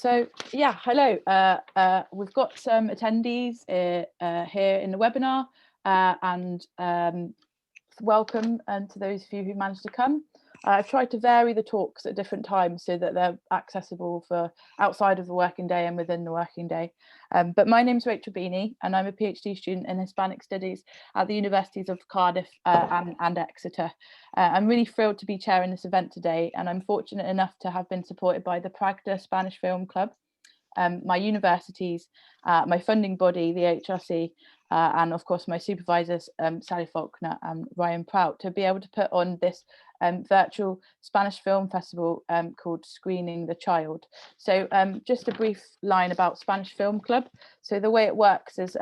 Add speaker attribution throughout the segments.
Speaker 1: So yeah, hello. We've got some attendees here in the webinar, and welcome to those of you who managed to come. I've tried to vary the talks at different times so that they're accessible for outside of the working day and within the working day. But my name's Rachel Beaney, and I'm a PhD student in Hispanic Studies at the Universities of Cardiff and Exeter. I'm really thrilled to be chairing this event today, and I'm fortunate enough to have been supported by the Pragda Spanish Film Club, my universities, my funding body, the HRC, and of course my supervisors, Sally Faulkner and Ryan Prout, to be able to put on this virtual Spanish film festival called Screening the Child. So just a brief line about Spanish Film Club. So the way it works is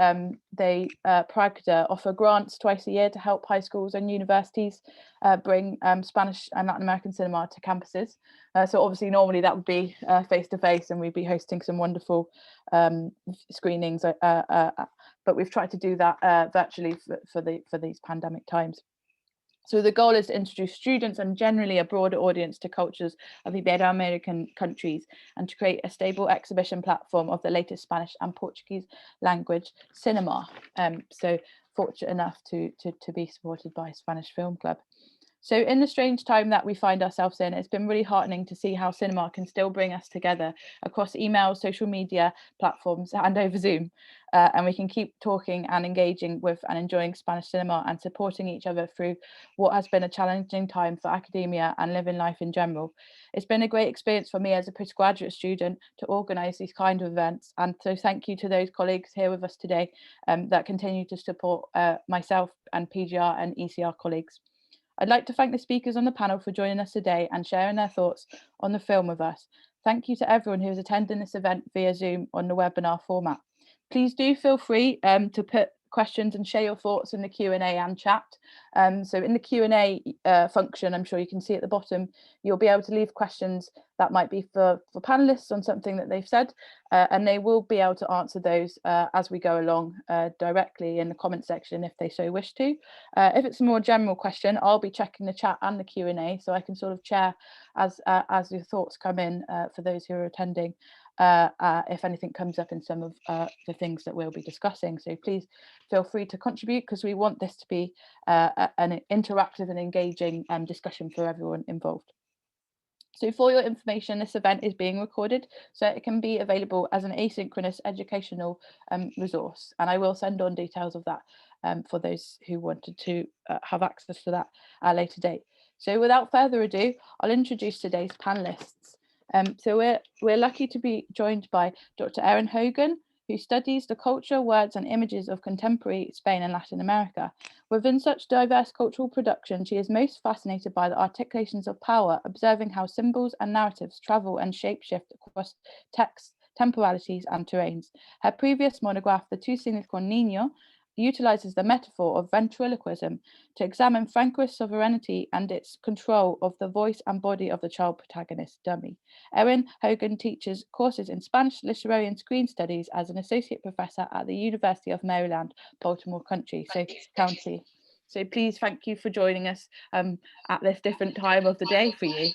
Speaker 1: they, Pragda, offer grants twice a year to help high schools and universities bring Spanish and Latin American cinema to campuses. So obviously normally that would be face-to-face, and we'd be hosting some wonderful screenings, but we've tried to do that virtually for these pandemic times. So the goal is to introduce students and generally a broader audience to cultures of Ibero-american countries, and to create a stable exhibition platform of the latest Spanish and Portuguese language cinema. So fortunate enough to be supported by Spanish Film Club. So in the strange time that we find ourselves in, it's been really heartening to see how cinema can still bring us together across email, social media platforms, and over Zoom. And we can keep talking and engaging with and enjoying Spanish cinema and supporting each other through what has been a challenging time for academia and living life in general. It's been a great experience for me as a postgraduate student to organise these kind of events. And so thank you to those colleagues here with us today that continue to support myself and PGR and ECR colleagues. I'd like to thank the speakers on the panel for joining us today and sharing their thoughts on the film with us. Thank you to everyone who is attending this event via Zoom on the webinar format. Please do feel free to put questions and share your thoughts in the Q&A and chat. So in the Q&A function, I'm sure you can see at the bottom, you'll be able to leave questions that might be for panelists on something that they've said, and they will be able to answer those as we go along directly in the comment section if they so wish to. If it's a more general question, I'll be checking the chat and the Q&A, so I can sort of chair as your thoughts come in for those who are attending. If anything comes up in some of the things that we'll be discussing. So please feel free to contribute, because we want this to be an interactive and engaging discussion for everyone involved. So for your information, this event is being recorded, so it can be available as an asynchronous educational resource. And I will send on details of that for those who wanted to have access to that at a later date. So without further ado, I'll introduce today's panelists. So we're lucky to be joined by Dr. Erin Hogan, who studies the culture, words and images of contemporary Spain and Latin America. Within such diverse cultural production, she is most fascinated by the articulations of power, observing how symbols and narratives travel and shapeshift across texts, temporalities and terrains. Her previous monograph, The Tú Cines con Niño, utilizes the metaphor of ventriloquism to examine Francoist sovereignty and its control of the voice and body of the child protagonist dummy. Erin Hogan teaches courses in Spanish literary and screen studies as an associate professor at the University of Maryland, Baltimore County. So please, thank you for joining us at this different time of the day for you.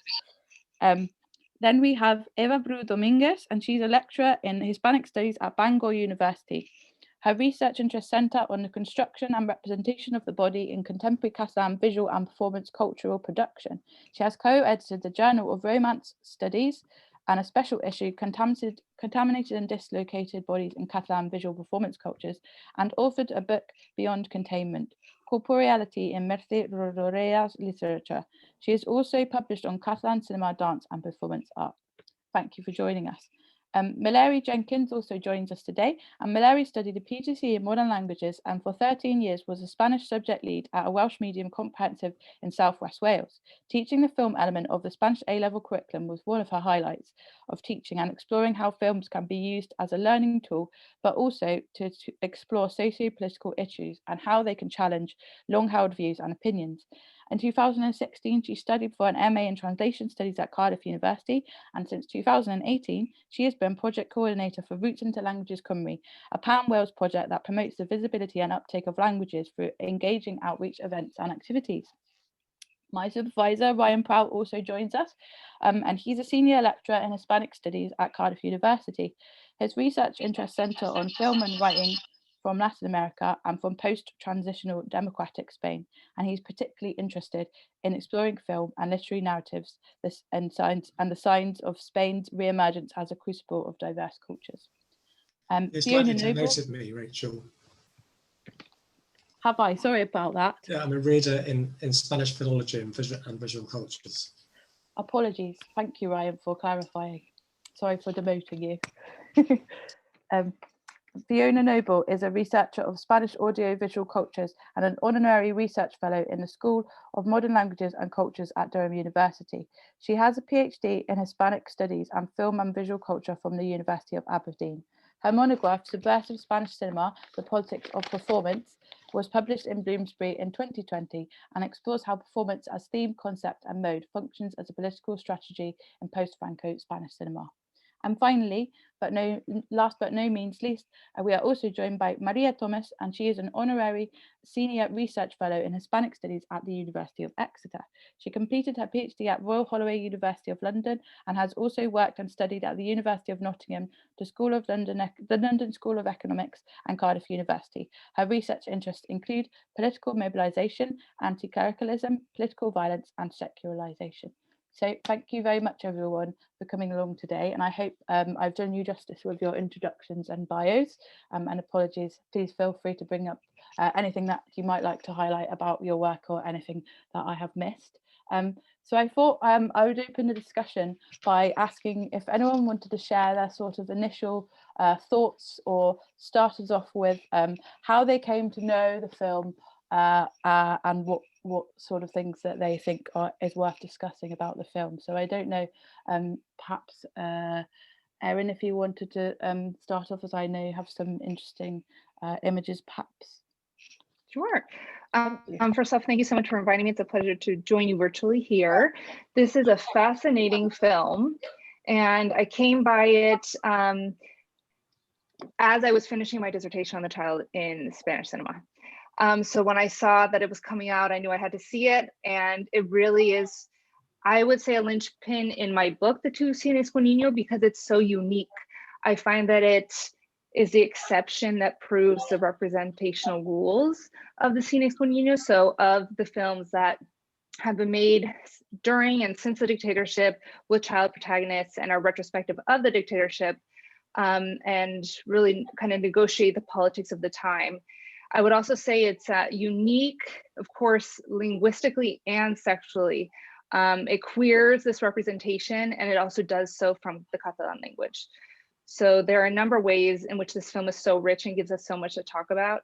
Speaker 1: Then we have Eva Bru-Domínguez, and she's a lecturer in Hispanic Studies at Bangor University. Her research interests centre on the construction and representation of the body in contemporary Catalan visual and performance cultural production. She has co-edited the Journal of Romance Studies and a special issue, Contaminated and Dislocated Bodies in Catalan Visual Performance Cultures, and authored a book, Beyond Containment, Corporeality in Mercè Rodorèa's Literature. She is also published on Catalan cinema, dance and performance art. Thank you for joining us. Meleri Jenkins also joins us today, and Meleri studied a PGCE in modern languages and for 13 years was a Spanish subject lead at a Welsh medium comprehensive in South West Wales. Teaching the film element of the Spanish A-level curriculum was one of her highlights of teaching, and exploring how films can be used as a learning tool, but also to explore socio-political issues and how they can challenge long-held views and opinions. In 2016, she studied for an MA in Translation Studies at Cardiff University, and since 2018, she has been project coordinator for Roots into Languages Cymru, a Pan-Wales project that promotes the visibility and uptake of languages through engaging outreach events and activities. My supervisor, Ryan Prout, also joins us, and he's a senior lecturer in Hispanic Studies at Cardiff University. His research interests centre on film and writing from Latin America and from post-transitional democratic Spain, and he's particularly interested in exploring film and literary narratives and the signs of Spain's re-emergence as a crucible of diverse cultures.
Speaker 2: It's
Speaker 1: Fiona
Speaker 2: likely to
Speaker 1: Noble,
Speaker 2: noted me, Rachel.
Speaker 1: have I? Sorry about that.
Speaker 2: Yeah, I'm a reader in Spanish philology and visual cultures.
Speaker 1: Apologies. Thank you, Ryan, for clarifying. Sorry for demoting you. Fiona Noble is a researcher of Spanish audio-visual cultures and an honorary research fellow in the School of Modern Languages and Cultures at Durham University. She has a PhD in Hispanic Studies and Film and Visual Culture from the University of Aberdeen. Her monograph, Subversive Spanish Cinema, The Politics of Performance, was published in Bloomsbury in 2020 and explores how performance as theme, concept and mode functions as a political strategy in post-Franco Spanish cinema. And finally, last but no means least, we are also joined by Maria Thomas, and she is an honorary senior research fellow in Hispanic Studies at the University of Exeter. She completed her PhD at Royal Holloway University of London and has also worked and studied at the University of Nottingham, the London School of Economics and Cardiff University. Her research interests include political mobilisation, anti-clericalism, political violence and secularisation. So thank you very much, everyone, for coming along today. And I hope I've done you justice with your introductions and bios. And apologies, please feel free to bring up anything that you might like to highlight about your work or anything that I have missed. So I thought I would open the discussion by asking if anyone wanted to share their sort of initial thoughts or start us off with how they came to know the film and what sort of things that they think is worth discussing about the film. So I don't know, perhaps Erin, if you wanted to start off, as I know you have some interesting images, perhaps.
Speaker 3: Sure. First off, thank you so much for inviting me. It's a pleasure to join you virtually here. This is a fascinating film, and I came by it as I was finishing my dissertation on the child in Spanish cinema. So when I saw that it was coming out, I knew I had to see it, and it really is, I would say, a linchpin in my book, The Two Cines con Niño, because it's so unique. I find that it is the exception that proves the representational rules of the Cines con Niño, so of the films that have been made during and since the dictatorship with child protagonists and are retrospective of the dictatorship, and really kind of negotiate the politics of the time. I would also say it's unique, of course, linguistically and sexually. It queers this representation, and it also does so from the Catalan language. So there are a number of ways in which this film is so rich and gives us so much to talk about.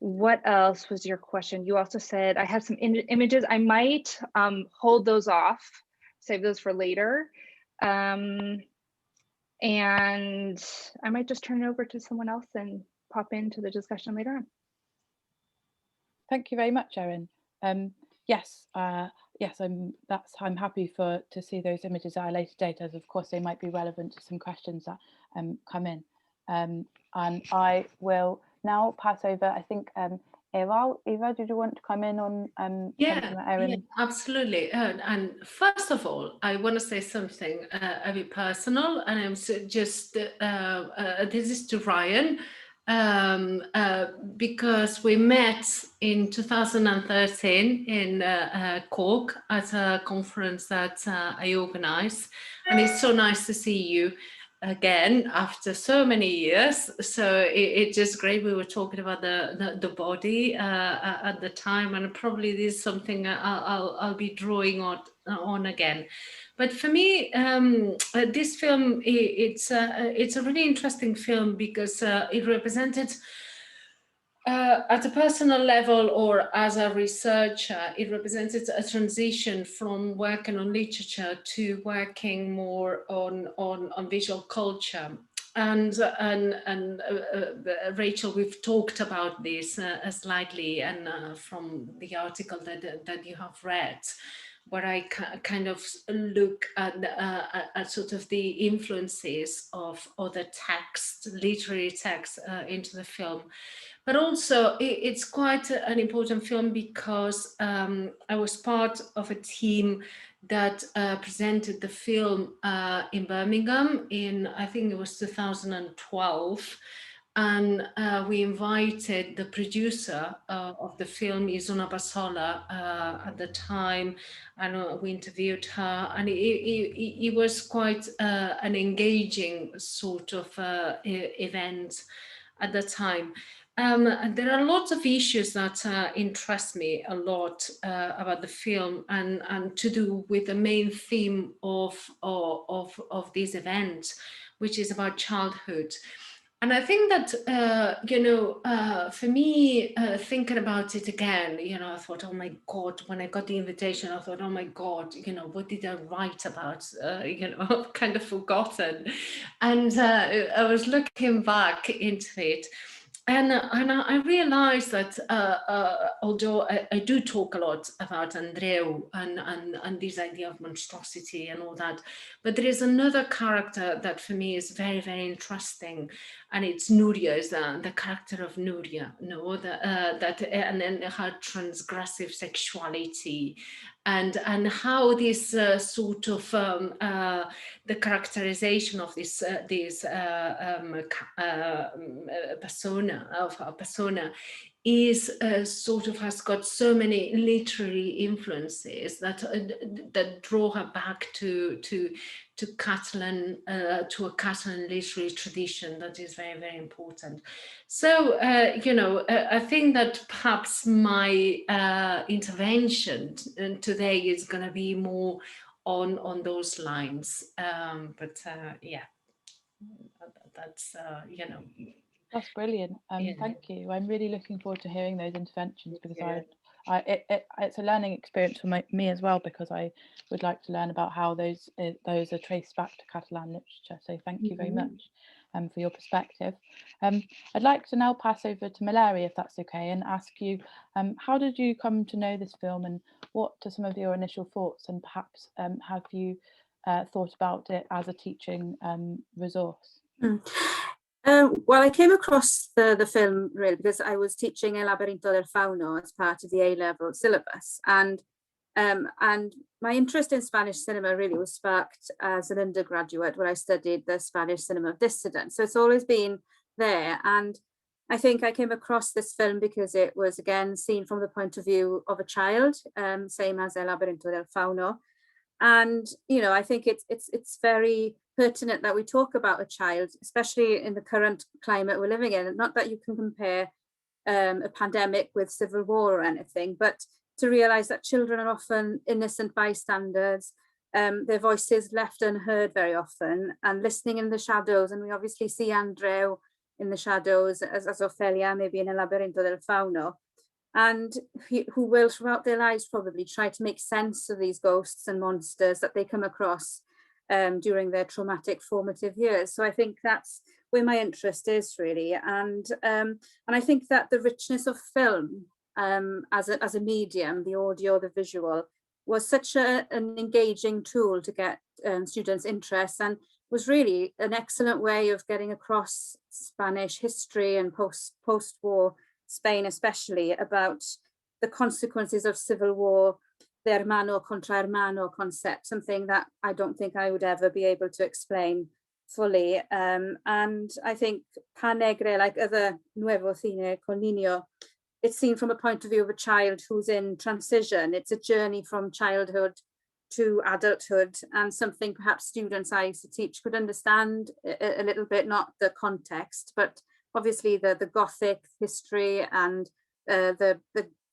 Speaker 3: What else was your question? You also said I have some images. I might hold those off, save those for later. And I might just turn it over to someone else and pop into the discussion later on.
Speaker 1: Thank you very much, Erin. Yes, I'm happy to see those images at a later date, as of course they might be relevant to some questions that come in. And I will now pass over. I think Eva, did you want to come in on Erin?
Speaker 4: Yeah, absolutely. And first of all, I want to say something a bit personal, and I'm just this is to Ryan, because we met in 2013 in Cork at a conference that I organized, and it's so nice to see you again after so many years. So it's just great. We were talking about the body at the time, and probably this is something I'll be drawing on again. But for me, this film, it's a really interesting film because it represented at a personal level, or as a researcher, it represented a transition from working on literature to working more on visual culture. And Rachel, we've talked about this slightly, and from the article that you have read. where I kind of look at sort of the influences of other text, literary text into the film. But also it's quite an important film because I was part of a team that presented the film in Birmingham in, I think it was 2012. And we invited the producer of the film, Isona Basola, at the time, and we interviewed her, and it was quite an engaging sort of event at the time. There are lots of issues that interest me a lot about the film, and to do with the main theme of this event, which is about childhood. And I think that, for me, thinking about it again, I thought, oh my God, when I got the invitation, I thought, oh my God, what did I write about? I've kind of forgotten. And I was looking back into it. And I realized that although I do talk a lot about Andreu and this idea of monstrosity and all that, but there is another character that for me is very, very interesting, and it's Nuria, is the character of Nuria, and then her transgressive sexuality, and how this sort of the characterization of this persona is sort of has got so many literary influences that draw her back to Catalan, to a Catalan literary tradition that is very, very important. So, I think that perhaps my intervention today is going to be more on those lines. Yeah, that's,
Speaker 1: That's brilliant.
Speaker 4: Yeah.
Speaker 1: Thank you. I'm really looking forward to hearing those interventions, because it's a learning experience for me as well, because I would like to learn about how those are traced back to Catalan literature. So thank you very much for your perspective. I'd like to now pass over to Meleri, if that's okay, and ask you, how did you come to know this film, and what are some of your initial thoughts, and perhaps have you thought about it as a teaching resource?
Speaker 5: Well, I came across the film really because I was teaching El Laberinto del Fauno as part of the A-level syllabus, and my interest in Spanish cinema really was sparked as an undergraduate when I studied the Spanish cinema of dissidence. So it's always been there, and I think I came across this film because it was again seen from the point of view of a child, same as El Laberinto del Fauno. And I think it's very pertinent that we talk about a child, especially in the current climate we're living in. Not that you can compare a pandemic with civil war or anything, but to realize that children are often innocent bystanders, their voices left unheard very often, and listening in the shadows. And we obviously see Andreu in the shadows as Ophelia, maybe in El Laberinto del Fauno, and who will throughout their lives probably try to make sense of these ghosts and monsters that they come across during their traumatic formative years. So I think that's where my interest is really, and I think that the richness of film as a medium, the audio, the visual, was such an engaging tool to get students' interest, and was really an excellent way of getting across Spanish history and post-war Spain, especially about the consequences of civil war, the hermano contra hermano concept, something that I don't think I would ever be able to explain fully. And I think Pan Negre, like other Nuevo Cine con Niño, it's seen from a point of view of a child who's in transition. It's a journey from childhood to adulthood, and something perhaps students I used to teach could understand a little bit, not the context, but obviously the Gothic history and the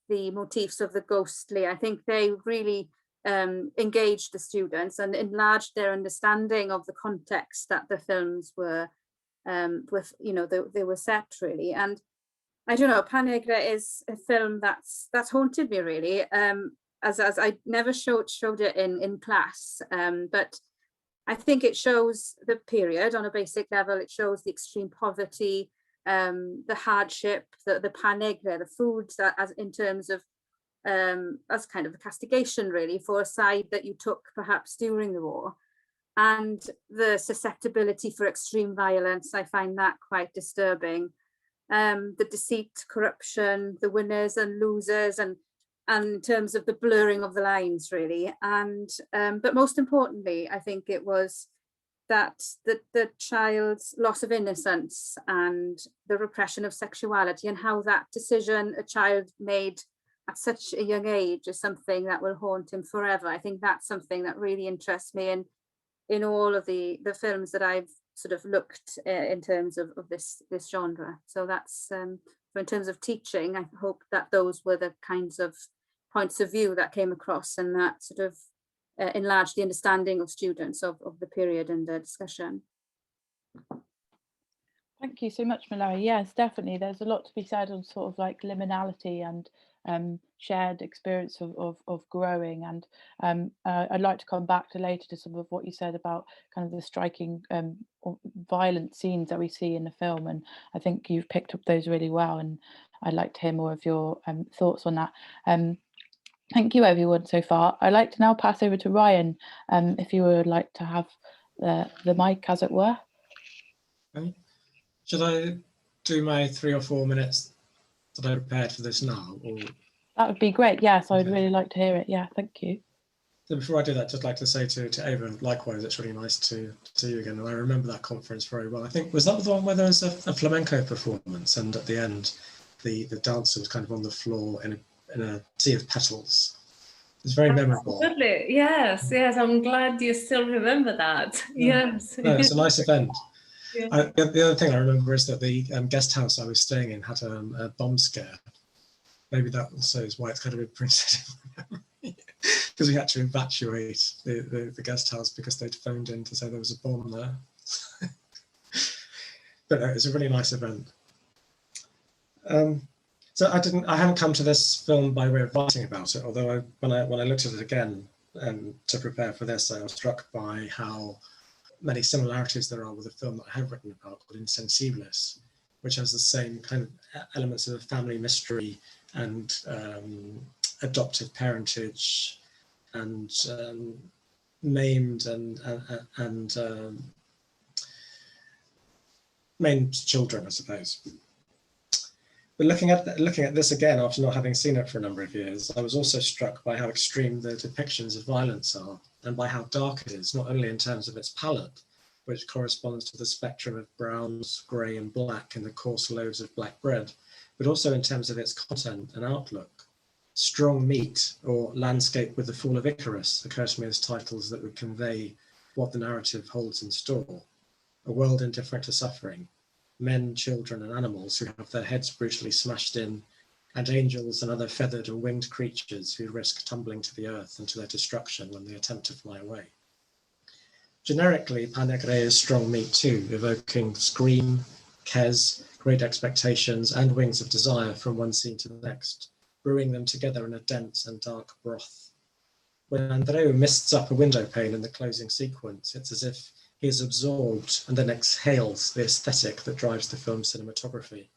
Speaker 5: motifs of the ghostly. I think they really engaged the students and enlarged their understanding of the context that the films were, they were set really. And I don't know, Pan Negre is a film that's haunted me really, as I never showed it in class, but I think it shows the period on a basic level. It shows the extreme poverty, the hardship, the Pan Negre, the foods that, as in terms of as kind of a castigation really for a side that you took perhaps during the war. And the susceptibility for extreme violence, I find that quite disturbing. The deceit, corruption, the winners and losers, and in terms of the blurring of the lines really. And but most importantly, I think it was that the child's loss of innocence and the repression of sexuality, and how that decision a child made at such a young age is something that will haunt him forever. I think that's something that really interests me in all of the films that I've sort of looked in terms of this genre. So that's so in terms of teaching, I hope that those were the kinds of points of view that came across, and that sort of enlarged the understanding of students of the period and the discussion.
Speaker 1: Thank you so much, Meleri. Yes, definitely. There's a lot to be said on sort of like liminality and shared experience of growing. And I'd like to come back to later to some of what you said about kind of the striking violent scenes that we see in the film. And I think you've picked up those really well. And I'd like to hear more of your thoughts on that. Thank you, everyone, so far. I'd like to now pass over to Ryan, if you would like to have the mic, as it were.
Speaker 2: Okay. Should I do my 3 or 4 minutes that I prepared for this now? Or...
Speaker 1: That would be great. Yes, I would
Speaker 2: Okay.
Speaker 1: really like to hear it. Yeah, thank you.
Speaker 2: So before I do that, I'd just like to say to Eva, likewise, it's really nice to see you again. And I remember that conference very well. I think, was that the one where there was a flamenco performance, and at the end, the dancer was kind of on the floor in a sea of petals. It's very memorable.
Speaker 4: Absolutely. Yes, yes. I'm glad you still remember that.
Speaker 2: Yeah.
Speaker 4: Yes.
Speaker 2: No, it's a nice event.
Speaker 4: Yeah.
Speaker 2: The other thing I remember is that the guest house I was staying in had a bomb scare. Maybe that also is why it's kind of imprinted in my memory, because we had to evacuate the guest house because they'd phoned in to say there was a bomb there. But no, it was a really nice event. So I haven't come to this film by way of writing about it, although when I looked at it again to prepare for this, I was struck by how many similarities there are with a film that I have written about called Insensibles, which has the same kind of elements of family mystery and adoptive parentage and maimed and maimed children, I suppose. But looking at this again, after not having seen it for a number of years, I was also struck by how extreme the depictions of violence are, and by how dark it is, not only in terms of its palette, which corresponds to the spectrum of browns, grey and black in the coarse loaves of black bread, but also in terms of its content and outlook. Strong Meat or Landscape with the Fall of Icarus occur to me as titles that would convey what the narrative holds in store. A world indifferent to suffering, men, children and animals who have their heads brutally smashed in, and angels and other feathered and winged creatures who risk tumbling to the earth and to their destruction when they attempt to fly away. Generically, Pan Negre is strong meat too, evoking Scream, Kes, Great Expectations and Wings of Desire from one scene to the next, brewing them together in a dense and dark broth. When Andreu mists up a window pane in the closing sequence, it's as if he is absorbed and then exhales the aesthetic that drives the film's cinematography.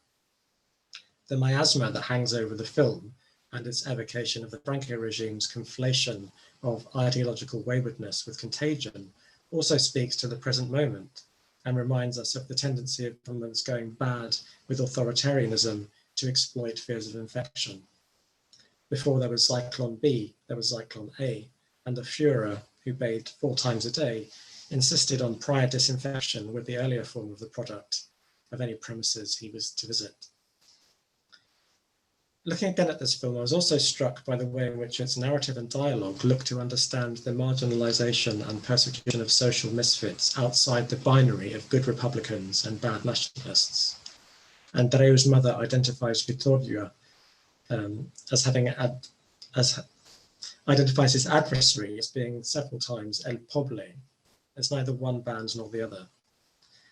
Speaker 2: The miasma that hangs over the film and its evocation of the Franco regime's conflation of ideological waywardness with contagion also speaks to the present moment and reminds us of the tendency of governments going bad with authoritarianism to exploit fears of infection. Before there was Zyklon B, there was Zyklon A, and the Führer, who bathed 4 times a day, insisted on prior disinfection with the earlier form of the product of any premises he was to visit. Looking again at this film, I was also struck by the way in which its narrative and dialogue look to understand the marginalization and persecution of social misfits outside the binary of good Republicans and bad nationalists. Andreu's mother identifies Vittoria identifies his adversary as being several times El Poble. It's neither one band nor the other.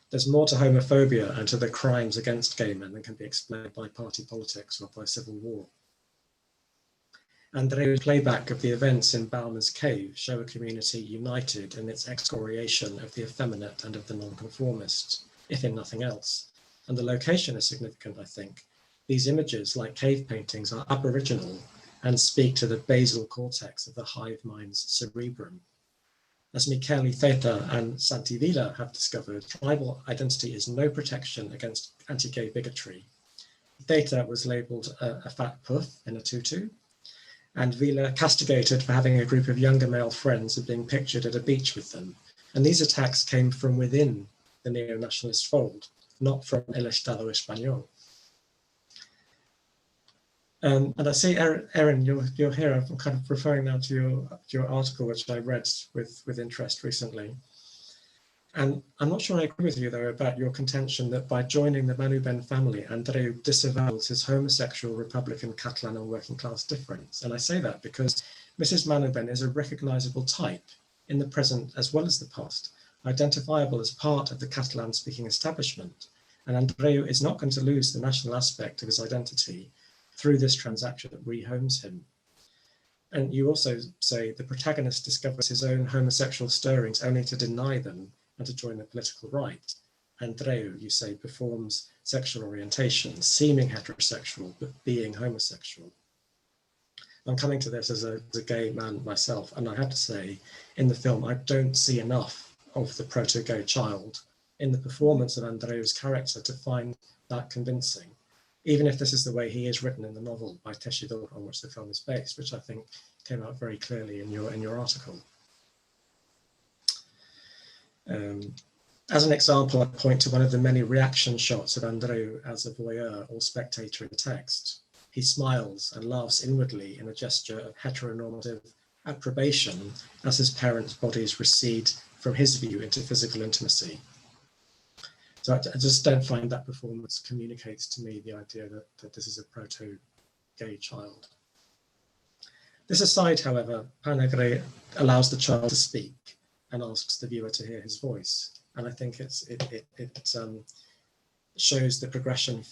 Speaker 2: There's more to homophobia and to the crimes against gay men than can be explained by party politics or by civil war. Andreu's playback of the events in Bauman's cave show a community united in its excoriation of the effeminate and of the nonconformist, if in nothing else. And the location is significant, I think. These images, like cave paintings, are aboriginal and speak to the basal cortex of the hive mind's cerebrum. As Michele Theta and Santivilla have discovered, tribal identity is no protection against anti-gay bigotry. Theta was labelled a fat puff in a tutu, and Villa castigated for having a group of younger male friends and being pictured at a beach with them. And these attacks came from within the neo-nationalist fold, not from El Estado Español. And I see, Erin, you're here. I'm kind of referring now to your article, which I read with interest recently. And I'm not sure I agree with you, though, about your contention that by joining the Manuben family, Andreu disavows his homosexual Republican Catalan and working class difference. And I say that because Mrs. Manuben is a recognizable type in the present as well as the past, identifiable as part of the Catalan-speaking establishment. And Andreu is not going to lose the national aspect of his identity through this transaction that rehomes him. And you also say the protagonist discovers his own homosexual stirrings only to deny them and to join the political right. Andreu, you say, performs sexual orientation, seeming heterosexual, but being homosexual. I'm coming to this as a gay man myself, and I have to say, in the film, I don't see enough of the proto-gay child in the performance of Andreu's character to find that convincing, even if this is the way he is written in the novel by Teixidor, on which the film is based, which I think came out very clearly in your article. As an example, I point to one of the many reaction shots of Andreu as a voyeur or spectator in the text. He smiles and laughs inwardly in a gesture of heteronormative approbation as his parents' bodies recede from his view into physical intimacy. So I just don't find that performance communicates to me the idea that this is a proto-gay child. This aside, however, Pau Negre allows the child to speak and asks the viewer to hear his voice. And I think it shows the progression,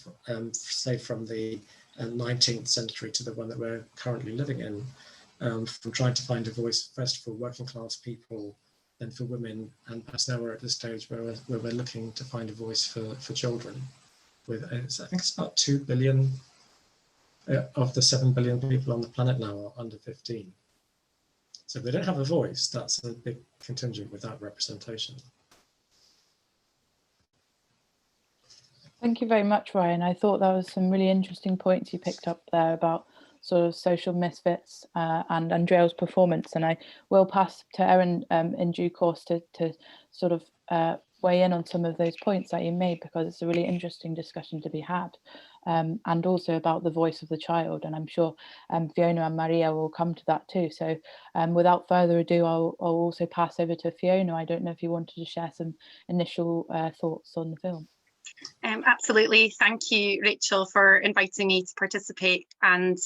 Speaker 2: say, from the 19th century to the one that we're currently living in, from trying to find a voice first for working class people, then for women, and perhaps now we're at the stage where we're looking to find a voice for children. With I think it's about 2 billion of the 7 billion people on the planet now are under 15. So if they don't have a voice, that's a big contingent without representation.
Speaker 1: Thank you very much, Ryan. I thought that was some really interesting points you picked up there about sort of social misfits and Andreu's performance. And I will pass to Erin in due course to sort of weigh in on some of those points that you made, because it's a really interesting discussion to be had. And also about the voice of the child. And I'm sure Fiona and Maria will come to that too. So without further ado, I'll also pass over to Fiona. I don't know if you wanted to share some initial thoughts on the film.
Speaker 6: Absolutely. Thank you, Rachel, for inviting me to participate. And,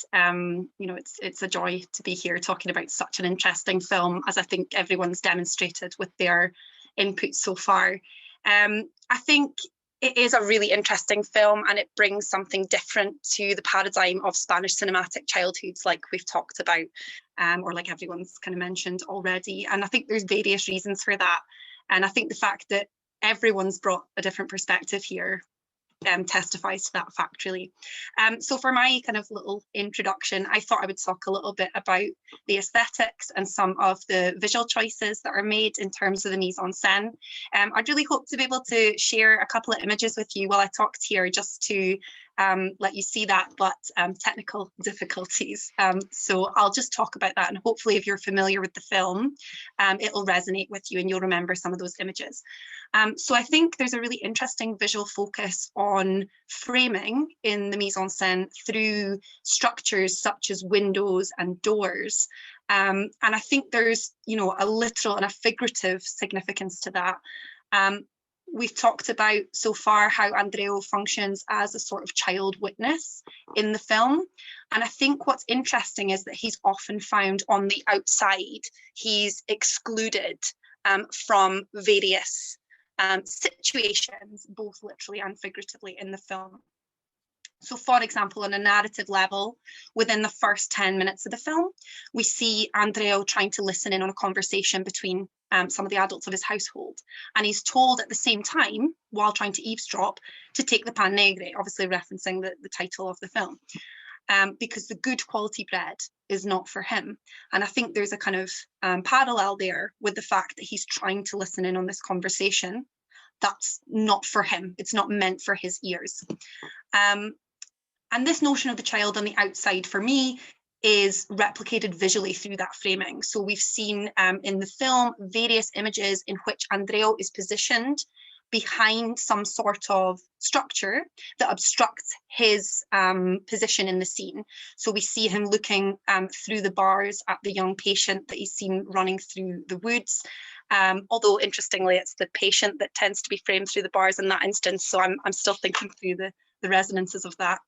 Speaker 6: you know, it's a joy to be here talking about such an interesting film, as I think everyone's demonstrated with their input so far. I think it is a really interesting film, and it brings something different to the paradigm of Spanish cinematic childhoods, like we've talked about, or like everyone's kind of mentioned already. And I think there's various reasons for that. And I think the fact that everyone's brought a different perspective here testifies to that fact, really. So for my kind of little introduction, I thought I would talk a little bit about the aesthetics and some of the visual choices that are made in terms of the mise-en-scène. I'd really hope to be able to share a couple of images with you while I talked here, just to let you see that, but technical difficulties. So I'll just talk about that, and hopefully if you're familiar with the film, it'll resonate with you and you'll remember some of those images. So I think there's a really interesting visual focus on framing in the mise-en-scène through structures such as windows and doors. And I think there's, you know, a literal and a figurative significance to that. We've talked about so far how Andreu functions as a sort of child witness in the film. And I think what's interesting is that he's often found on the outside. He's excluded from various situations, both literally and figuratively, in the film. So, for example, on a narrative level, within the first 10 minutes of the film, we see Andreu trying to listen in on a conversation between some of the adults of his household. And he's told at the same time, while trying to eveesdrop, to take the pan negre, obviously referencing the title of the film. because the good quality bread is not for him. And I think there's a kind of parallel there with the fact that he's trying to listen in on this conversation. That's not for him. It's not meant for his ears. And this notion of the child on the outside, for me, is replicated visually through that framing. So we've seen in the film various images in which Andreu is positioned behind some sort of structure that obstructs his position in the scene. So we see him looking through the bars at the young patient that he's seen running through the woods. Although interestingly, it's the patient that tends to be framed through the bars in that instance. So I'm still thinking through the resonances of that.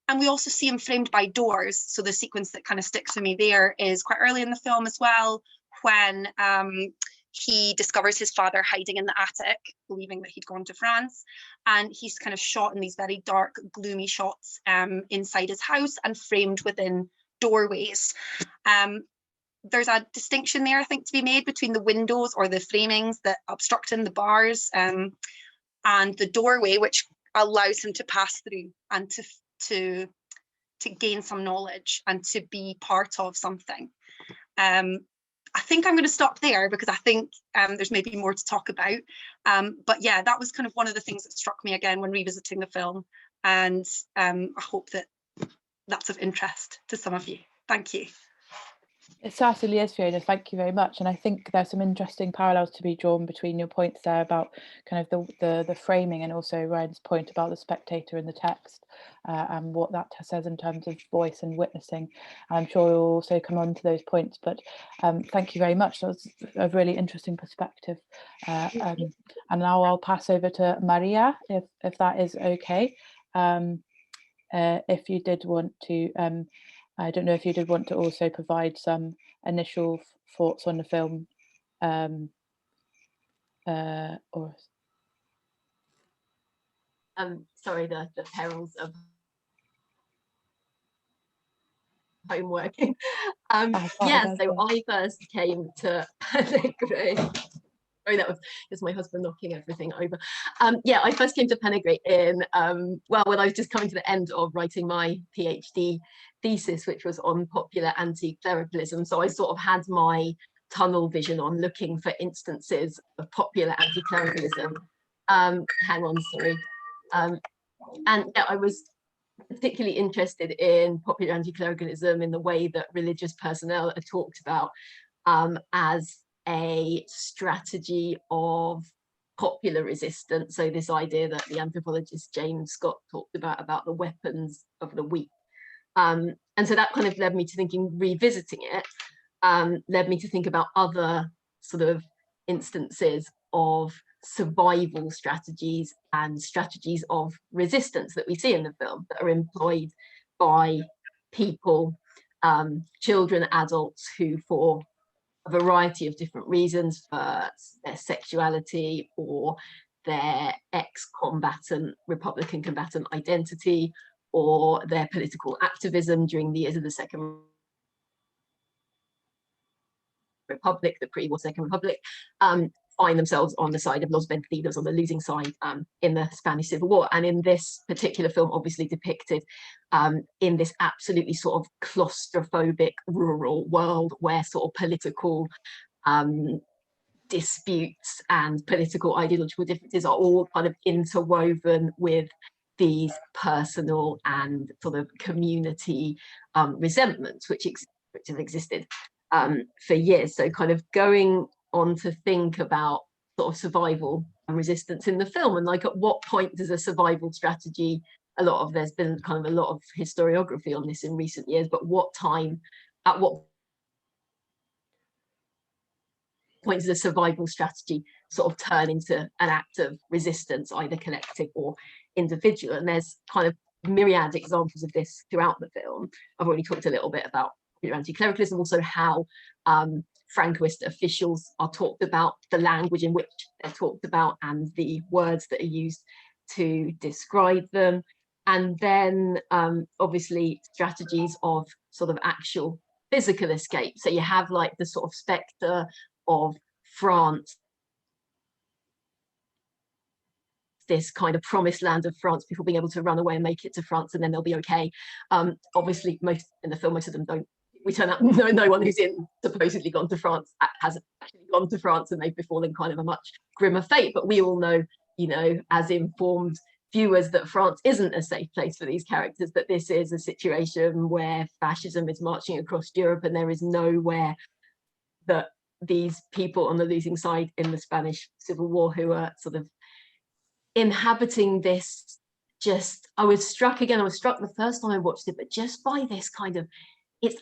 Speaker 6: And we also see him framed by doors. So the sequence that kind of sticks with me there is quite early in the film as well, when he discovers his father hiding in the attic, believing that he'd gone to France. And he's kind of shot in these very dark, gloomy shots inside his house and framed within doorways. There's a distinction there, I think, to be made between the windows or the framings that obstruct in the bars and the doorway, which allows him to pass through and to gain some knowledge and to be part of something. I think I'm going to stop there because I think there's maybe more to talk about. But yeah, that was kind of one of the things that struck me again when revisiting the film. And I hope that that's of interest to some of you. Thank you.
Speaker 1: It certainly is, Fiona. Thank you very much. And I think there's some interesting parallels to be drawn between your points there about kind of the framing and also Ryan's point about the spectator in the text and what that says in terms of voice and witnessing. I'm sure we'll also come on to those points, but thank you very much. That was a really interesting perspective. And now I'll pass over to Maria, if that is okay. If you did want to I don't know if you did want to also provide some initial thoughts on the film, or
Speaker 7: sorry, the perils of home working. Yeah, so I first came to Penegre. Sorry, that was just my husband knocking everything over. Yeah, I first came to Penegre in, well, when I was just coming to the end of writing my PhD thesis, which was on popular anti-clericalism. So I sort of had my tunnel vision on looking for instances of popular anti-clericalism. Hang on, sorry. And yeah, I was particularly interested in popular anti-clericalism in the way that religious personnel are talked about as a strategy of popular resistance. So this idea that the anthropologist James Scott talked about the weapons of the weak. And so that kind of led me to thinking, revisiting it, led me to think about other sort of instances of survival strategies and strategies of resistance that we see in the film that are employed by people, children, adults who, for a variety of different reasons, for their sexuality or their ex-combatant, Republican combatant identity, or their political activism during the years of the Second Republic, the pre-war Second Republic, find themselves on the side of Los Vencidos, on the losing side in the Spanish Civil War. And in this particular film, obviously depicted in this absolutely sort of claustrophobic rural world where sort of political disputes and political ideological differences are all kind of interwoven with these personal and sort of community resentments, which have existed for years. So kind of going on to think about sort of survival and resistance in the film, and like at what point does a survival strategy, there's been kind of a lot of historiography on this in recent years, but at what point does a survival strategy sort of turn into an act of resistance, either collective or individual? And there's kind of myriad examples of this throughout the film. I've already talked a little bit about anti-clericalism, also how Francoist officials are talked about, the language in which they're talked about, and the words that are used to describe them. And then obviously strategies of sort of actual physical escape. So you have like the sort of spectre of France this kind of promised land of France, people being able to run away and make it to France and then they'll be okay. Obviously, most in the film, most of them don't. We turn out no one who's supposedly gone to France has actually gone to France, and they've befallen kind of a much grimmer fate. But we all know, you know, as informed viewers, that France isn't a safe place for these characters, that this is a situation where fascism is marching across Europe, and there is nowhere that these people on the losing side in the Spanish Civil War who are sort of inhabiting this, just, I was struck the first time I watched it, but just by this kind of, it's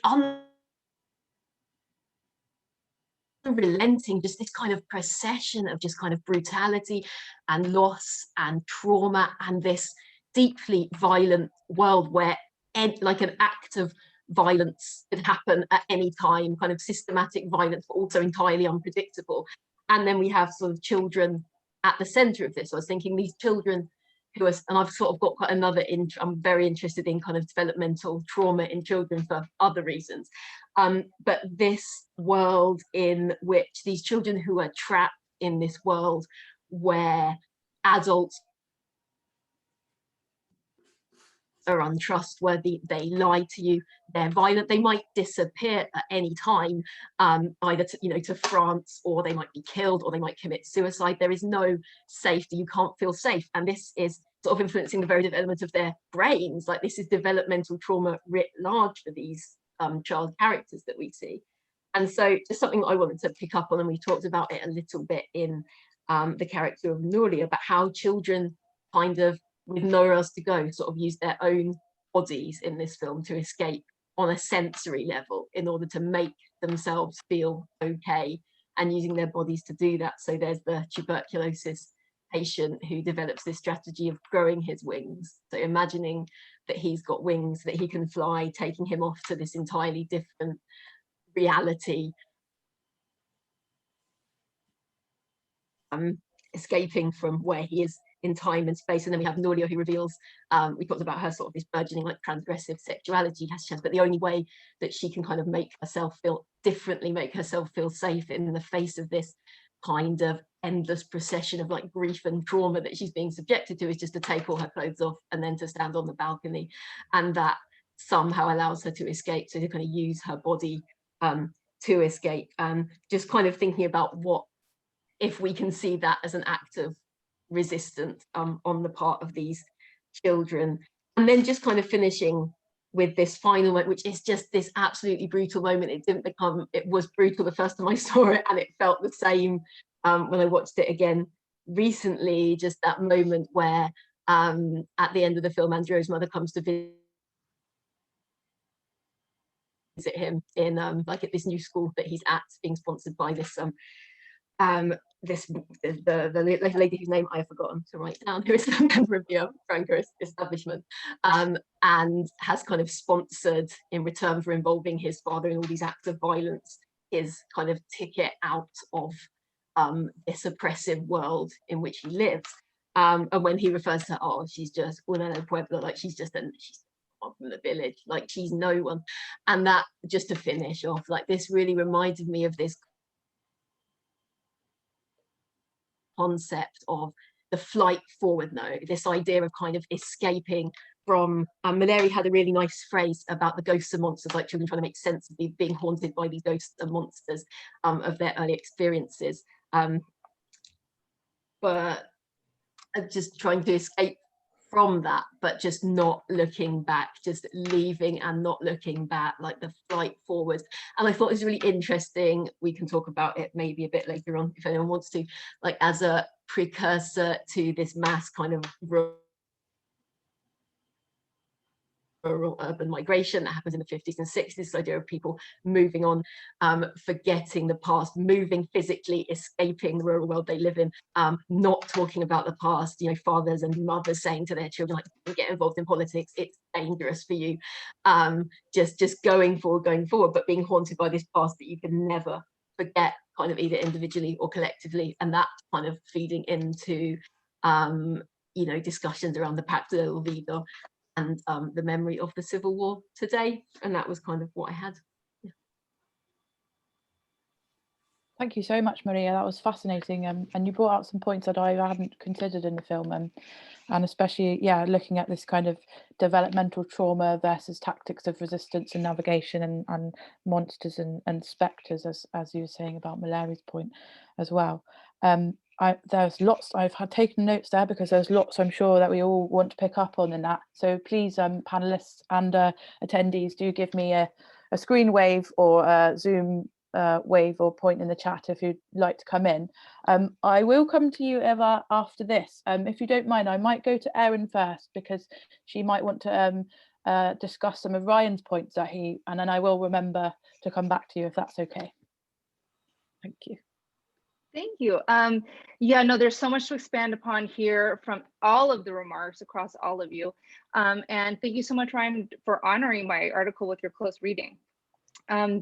Speaker 7: unrelenting, just this kind of procession of just kind of brutality and loss and trauma, and this deeply violent world where like an act of violence could happen at any time, kind of systematic violence, but also entirely unpredictable. And then we have sort of children at the center of this. I was thinking these children who are, and I've sort of got quite another, I'm very interested in kind of developmental trauma in children for other reasons. But this world in which these children who are trapped in this world where adults are untrustworthy, they lie to you, they're violent, they might disappear at any time, either to, you know, to France, or they might be killed, or they might commit suicide. There is no safety, you can't feel safe, and this is sort of influencing the very development of their brains. Like, this is developmental trauma writ large for these child characters that we see. And so just something that I wanted to pick up on, and we talked about it a little bit in the character of Nuria, about how children kind of, with nowhere else to go, sort of use their own bodies in this film to escape on a sensory level in order to make themselves feel okay, and using their bodies to do that. So there's the tuberculosis patient who develops this strategy of growing his wings. So imagining that he's got wings, that he can fly, taking him off to this entirely different reality, escaping from where he is in time and space. And then we have Noria, who reveals, we talked about her sort of this burgeoning like transgressive sexuality she has, but the only way that she can kind of make herself feel differently, make herself feel safe in the face of this kind of endless procession of like grief and trauma that she's being subjected to, is just to take all her clothes off and then to stand on the balcony, and that somehow allows her to escape, so to kind of use her body to escape. And just kind of thinking about what if we can see that as an act of resistance on the part of these children. And then just kind of finishing with this final moment, which is just this absolutely brutal moment. It was brutal the first time I saw it, and it felt the same when I watched it again recently. Just that moment where at the end of the film, Andreo's mother comes to visit him in like at this new school that he's at, being sponsored by this the lady whose name I have forgotten to write down, who is a member of the Franco establishment, and has kind of sponsored, in return for involving his father in all these acts of violence, his kind of ticket out of this oppressive world in which he lives. And when he refers to her, oh, she's just una del pueblo, like she's from the village, like she's no one. And that, just to finish off, like this really reminded me of this concept of the flight forward, this idea of kind of escaping from, Meleri had a really nice phrase about the ghosts and monsters, like children trying to make sense of being haunted by these ghosts and monsters of their early experiences, but just trying to escape from that, but just not looking back, just leaving and not looking back, like the flight forward. And I thought it was really interesting, we can talk about it maybe a bit later on if anyone wants to, like as a precursor to this mass kind of rural urban migration that happens in the 50s and 60s, this idea of people moving on, forgetting the past, moving physically, escaping the rural world they live in, not talking about the past, you know, fathers and mothers saying to their children, like, don't get involved in politics, it's dangerous for you, just going forward, but being haunted by this past that you can never forget, kind of either individually or collectively. And that kind of feeding into you know, discussions around the Pacto de Olvido and the memory of the Civil War today. And that was kind of what I had. Yeah.
Speaker 1: Thank you so much, Maria. That was fascinating, and you brought out some points that I hadn't considered in the film, and especially, yeah, looking at this kind of developmental trauma versus tactics of resistance and navigation, and monsters and spectres, as you were saying about Meleri's point as well. There's lots I've had taken notes there, because there's lots I'm sure that we all want to pick up on in that. So please, panelists and attendees, do give me a screen wave or a Zoom wave or point in the chat if you'd like to come in. I will come to you, Eva, after this. If you don't mind, I might go to Erin first, because she might want to discuss some of Ryan's points and then I will remember to come back to you if that's okay. Thank you.
Speaker 3: Thank you. Yeah, no, there's so much to expand upon here from all of the remarks across all of you. And thank you so much, Ryan, for honoring my article with your close reading.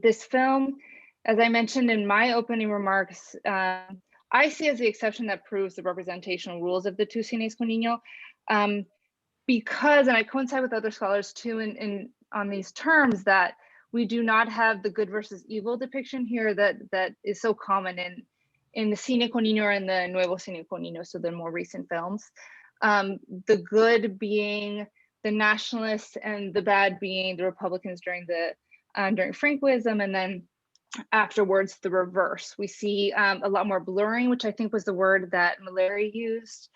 Speaker 3: This film, as I mentioned in my opening remarks, I see as the exception that proves the representational rules of the Tu Cines con Niño, because, and I coincide with other scholars too on these terms, that we do not have the good versus evil depiction here that is so common in the Cine con Niño and the Nuevo Cine con Niño, so the more recent films. The good being the nationalists and the bad being the Republicans during Francoism, and then afterwards the reverse. We see a lot more blurring, which I think was the word that Meleri used.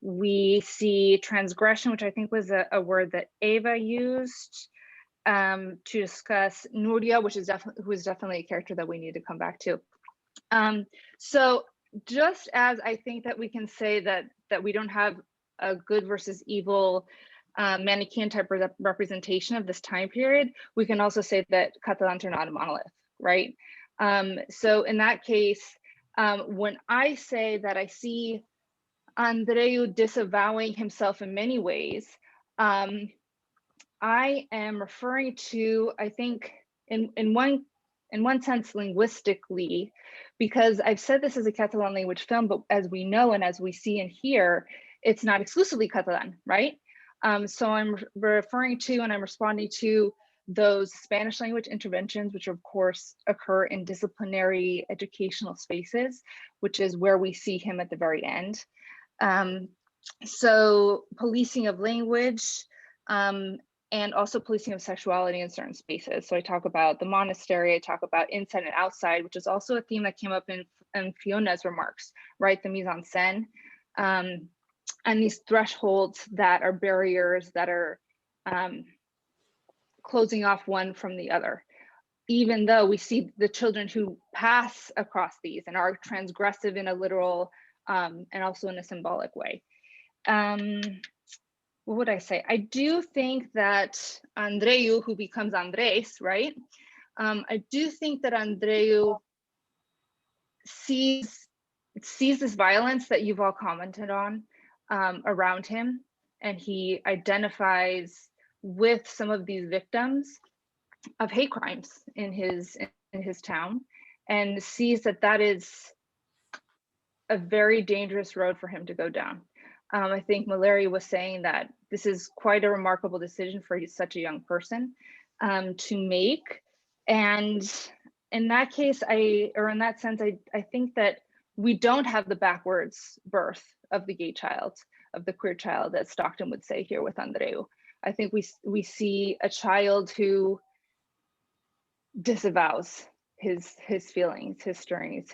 Speaker 3: We see transgression, which I think was a word that Eva used to discuss Nuria, who is definitely a character that we need to come back to. So just as I think that we can say that we don't have a good versus evil Manichaean type representation of this time period, we can also say that Catalans are not a monolith, right? So in that case, when I say that I see Andreu disavowing himself in many ways, I am referring to, I think, in one sense linguistically, because I've said this is a Catalan language film, but as we know and as we see and hear, it's not exclusively Catalan, right? So I'm referring to and I'm responding to those Spanish language interventions, which of course occur in disciplinary educational spaces, which is where we see him at the very end. So policing of language, and also policing of sexuality in certain spaces. So I talk about the monastery, I talk about inside and outside, which is also a theme that came up in Fiona's remarks, right? The mise-en-scène, and these thresholds that are barriers that are closing off one from the other, even though we see the children who pass across these and are transgressive in a literal and also in a symbolic way. What would I say? I do think that Andreu, who becomes Andres, right? I do think that Andreu sees this violence that you've all commented on around him, and he identifies with some of these victims of hate crimes in his town, and sees that is a very dangerous road for him to go down. I think Meleri was saying that this is quite a remarkable decision for such a young person to make. And in that case, in that sense, I think that we don't have the backwards birth of the gay child, of the queer child, as Stockton would say here with Andreu. I think we see a child who disavows his feelings, his stirrings,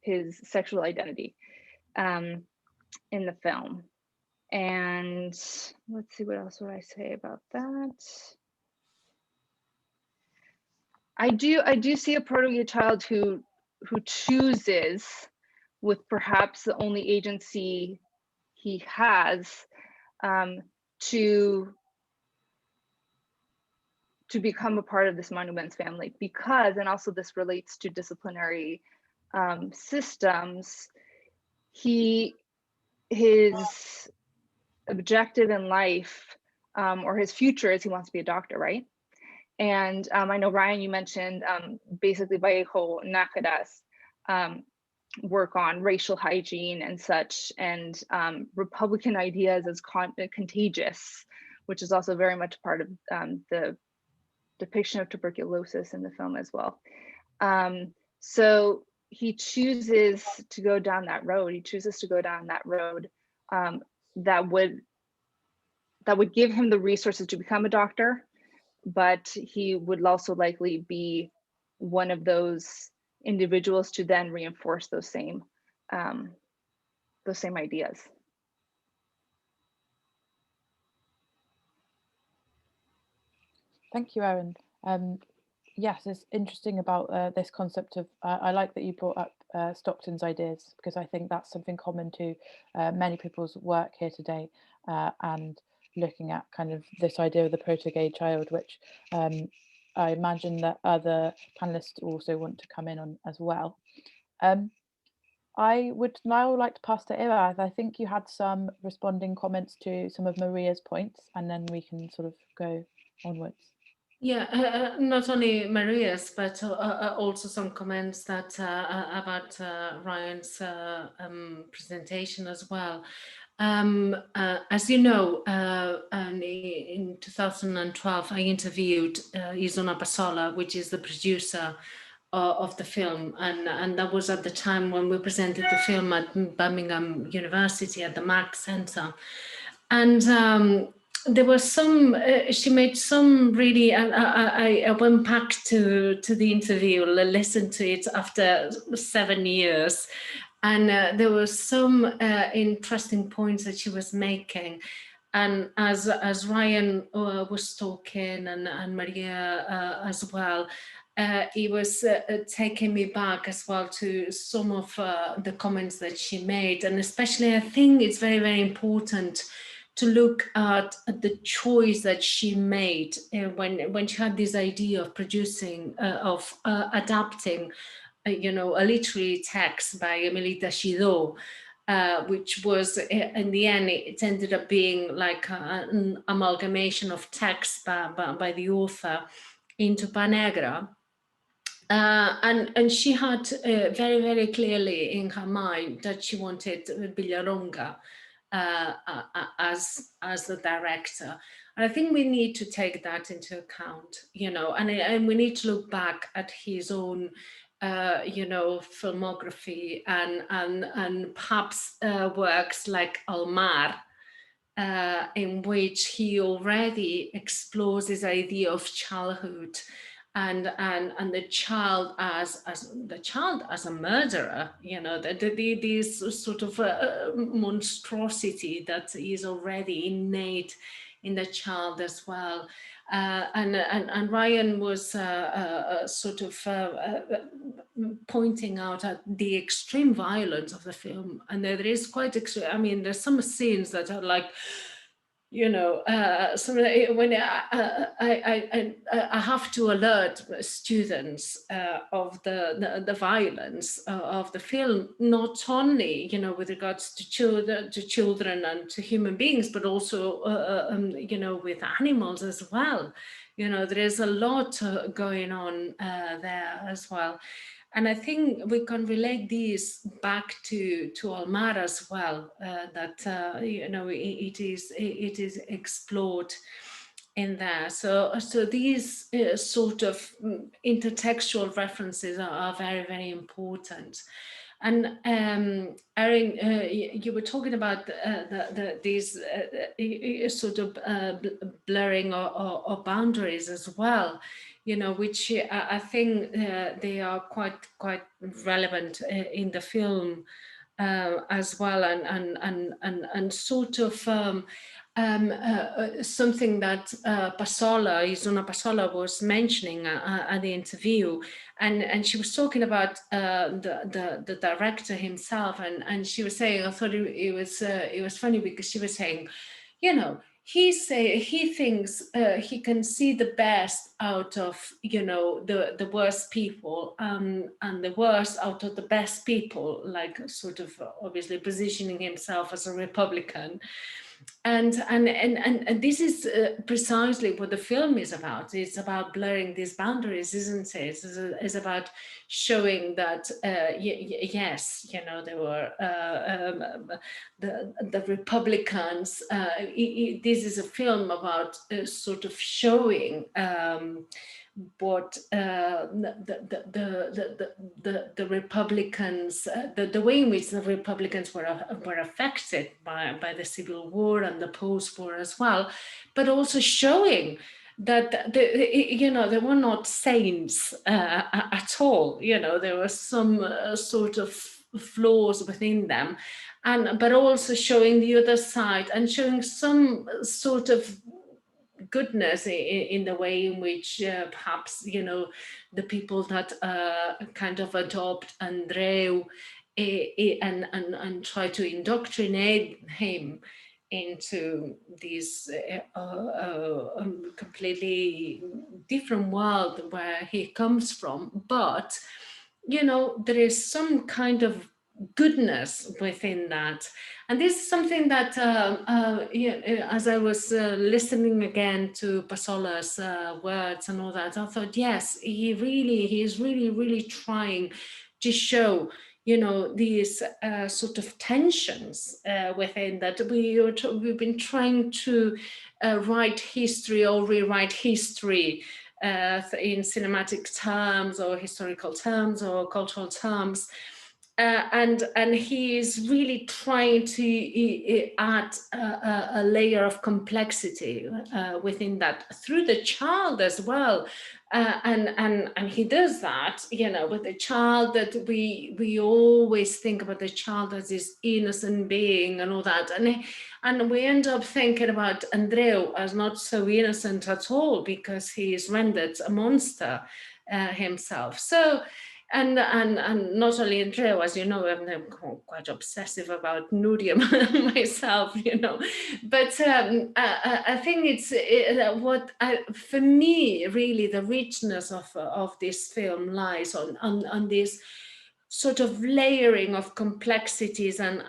Speaker 3: his sexual identity in the film. And let's see, what else would I say about that? I do see a proto-gay child who chooses, with perhaps the only agency he has, to become a part of this monuments family, because, and also this relates to disciplinary systems, his objective in life, or his future, is he wants to be a doctor, right? And I know, Ryan, you mentioned basically Vallejo Nájera's work on racial hygiene and such, and Republican ideas as contagious, which is also very much part of the depiction of tuberculosis in the film as well. So he chooses to go down that road. He chooses to go down that road that would give him the resources to become a doctor, but he would also likely be one of those individuals to then reinforce those same ideas.
Speaker 1: Thank you, Erin. Yes, it's interesting about this concept of, I like that you brought up Stockton's ideas, because I think that's something common to many people's work here today, and looking at kind of this idea of the proto-gay child, which I imagine that other panelists also want to come in on as well. I would now like to pass to Eva. I think you had some responding comments to some of Maria's points, and then we can sort of go onwards.
Speaker 4: Yeah, not only Maria's, but also some comments that about Ryan's presentation as well. As you know, in 2012, I interviewed Isona Passola, which is the producer of the film, and that was at the time when we presented the film at Birmingham University at the Mark Center. And there was some, she made some really, I went back to the interview, listened to it after 7 years, and there were some interesting points that she was making. And as Ryan was talking, and Maria as well, it was taking me back as well to some of the comments that she made. And especially, I think it's very, very important to look at the choice that she made when she had this idea of producing, adapting, you know, a literary text by Émilie Tachido, which was, in the end, it ended up being like an amalgamation of text by the author into Panegra. And she had very, very clearly in her mind that she wanted Villaronga as the director. And I think we need to take that into account, you know, and we need to look back at his own, you know, filmography and perhaps works like Almar, in which he already explores this idea of childhood and the child as a murderer, you know, this sort of monstrosity that is already innate in the child as well. And Ryan was sort of pointing out at the extreme violence of the film, and there is quite extreme. I mean, there's some scenes that are like, you know, when I have to alert students of the violence of the film, not only, you know, with regards to children and to human beings, but also, you know, with animals as well. You know, there is a lot going on there as well. And I think we can relate these back to Almar as well, that you know, it is explored in there. So these sort of intertextual references are very, very important. And Erin, you were talking about these sort of blurring or boundaries as well, you know, which I think they are quite relevant in the film as well, and sort of something that Isona Passola was mentioning at the interview, and she was talking about the director himself, and she was saying, I thought it was funny because she was saying, you know, he thinks he can see the best out of, you know, the worst people, and the worst out of the best people, like sort of obviously positioning himself as a Republican. And this is precisely what the film is about. It's about blurring these boundaries, isn't it? It's about showing that yes, you know, there were the Republicans. This is a film about sort of showing what the Republicans, the way in which the Republicans were affected by the Civil War and the post-war as well, but also showing that they were not saints at all. There was some sort of flaws within them, but also showing the other side and showing some sort of goodness in the way in which perhaps the people that kind of adopt Andreu and try to indoctrinate him into this completely different world where he comes from, but there is some kind of goodness within that. And this is something that as I was listening again to Pasola's words and all that, I thought, yes, he is really trying to show these sort of tensions within that. We've been trying to write history or rewrite history in cinematic terms or historical terms or cultural terms. And he is really trying to add a layer of complexity within that through the child as well, and he does that, with the child, that we always think about the child as this innocent being and all that, and we end up thinking about Andreu as not so innocent at all, because he is rendered a monster himself. So. And not only Andreu, as you know, I'm quite obsessive about Nuria myself, but I think it's for me, really, the richness of this film lies on this sort of layering of complexities and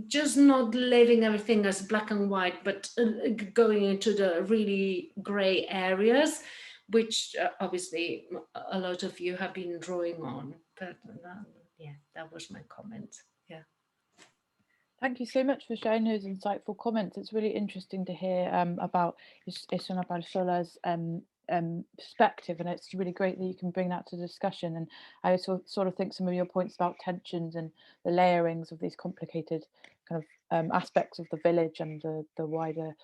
Speaker 4: just not leaving everything as black and white, but going into the really gray areas, which obviously a lot of you have been drawing on. But yeah, that was my comment. Yeah.
Speaker 1: Thank you so much for sharing those insightful comments. It's really interesting to hear about Isona Parsola's perspective, and it's really great that you can bring that to discussion. And I also sort of think some of your points about tensions and the layerings of these complicated kind of aspects of the village and the wider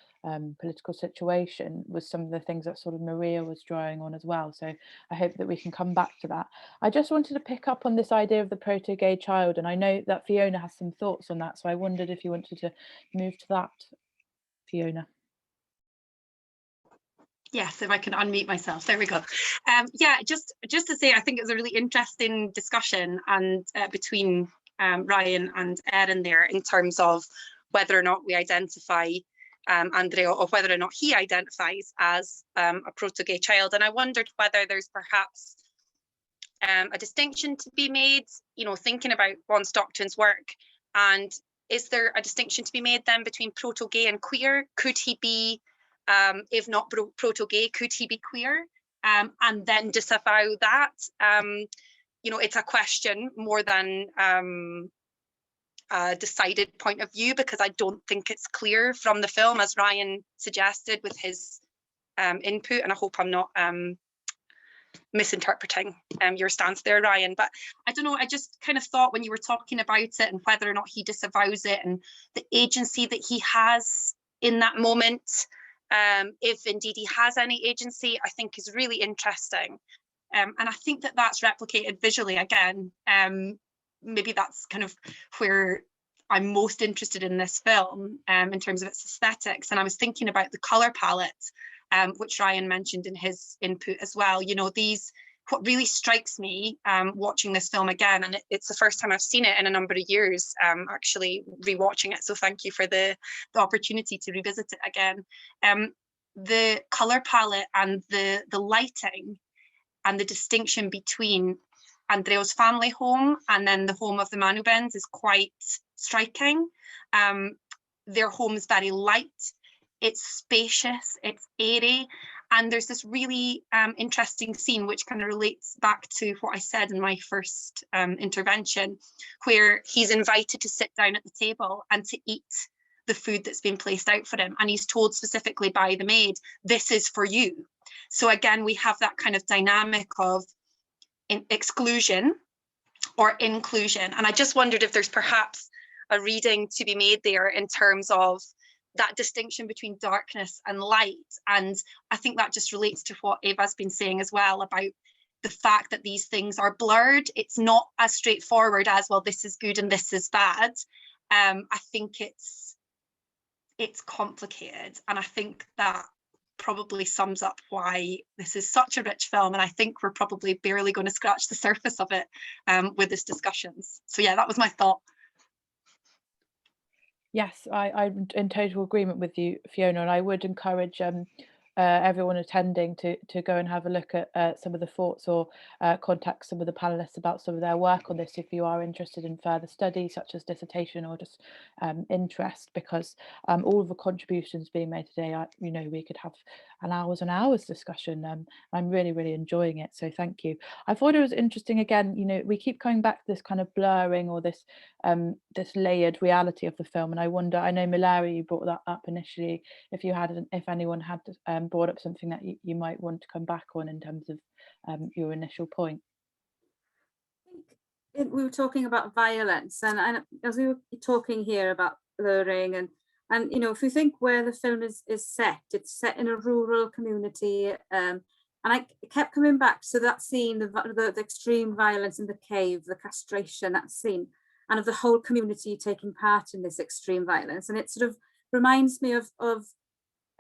Speaker 1: political situation was some of the things that sort of Maria was drawing on as well. So I hope that we can come back to that. I just wanted to pick up on this idea of the proto-gay child, and I know that Fiona has some thoughts on that, so I wondered if you wanted to move to that, Fiona.
Speaker 6: Yes, if I can unmute myself, there we go. Yeah, just to say, I think it was a really interesting discussion and between Ryan and Erin there, in terms of whether or not we identify Andreu, or whether or not he identifies as a proto-gay child. And I wondered whether there's perhaps a distinction to be made, thinking about von Stockton's work, and is there a distinction to be made then between proto-gay and queer? Could he be, if not proto-gay, could he be queer? And then disavow that? It's a question more than a decided point of view, because I don't think it's clear from the film, as Ryan suggested with his input, and I hope I'm not misinterpreting your stance there, Ryan. But I don't know, I just kind of thought when you were talking about it and whether or not he disavows it and the agency that he has in that moment, if indeed he has any agency, I think is really interesting. And I think that that's replicated visually again. Maybe that's kind of where I'm most interested in this film in terms of its aesthetics. And I was thinking about the colour palette, which Ryan mentioned in his input as well. What really strikes me watching this film again, and it's the first time I've seen it in a number of years, actually rewatching it. So thank you for the opportunity to revisit it again. The colour palette and the lighting and the distinction between Andreu's family home and then the home of the Manubens is quite striking. Their home is very light, it's spacious, it's airy, and there's this really interesting scene which kind of relates back to what I said in my first intervention, where he's invited to sit down at the table and to eat the food that's been placed out for him, and he's told specifically by the maid, this is for you. So again, we have that kind of dynamic of exclusion or inclusion. And I just wondered if there's perhaps a reading to be made there in terms of that distinction between darkness and light. And I think that just relates to what Eva's been saying as well about the fact that these things are blurred. It's not as straightforward as, well, this is good and this is bad. I think it's complicated, and I think that probably sums up why this is such a rich film, and I think we're probably barely going to scratch the surface of it with this discussions. So yeah, that was my thought.
Speaker 1: Yes, I'm in total agreement with you, Fiona, and I would encourage everyone attending to go and have a look at some of the thoughts, or contact some of the panelists about some of their work on this if you are interested in further study, such as dissertation or just interest, because all of the contributions being made today, we could have an hours and hours discussion. I'm really enjoying it, so thank you. I thought it was interesting, again, we keep coming back to this kind of blurring, or this this layered reality of the film, and I wonder, I know Meleri, you brought that up initially, if anyone had brought up something that you might want to come back on in terms of your initial point.
Speaker 5: I think we were talking about violence, and as we were talking here about blurring, and if you think where the film is set, it's set in a rural community, and I kept coming back to that scene, the extreme violence in the cave, the castration, that scene, and of the whole community taking part in this extreme violence. And it sort of reminds me of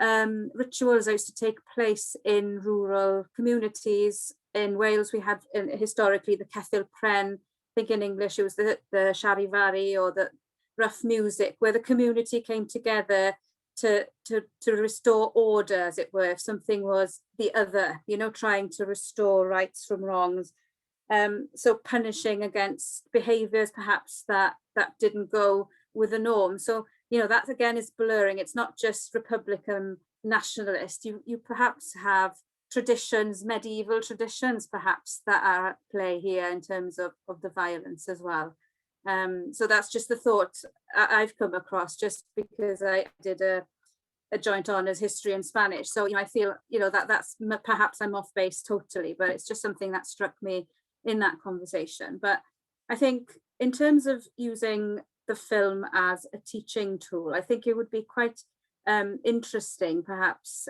Speaker 5: rituals that used to take place in rural communities. In Wales, we had historically the ceffyl pren. I think in English it was the charivari, or the rough music, where the community came together to restore order, as it were, if something was the other, trying to restore rights from wrongs. So punishing against behaviours perhaps that didn't go with the norm. So that again is blurring. It's not just Republican nationalist. You perhaps have traditions, medieval traditions perhaps, that are at play here in terms of the violence as well. So that's just the thought I've come across, just because I did a joint honours history and Spanish. So I feel that's perhaps I'm off base totally, but it's just something that struck me in that conversation. But I think in terms of using the film as a teaching tool, I think it would be quite interesting, perhaps,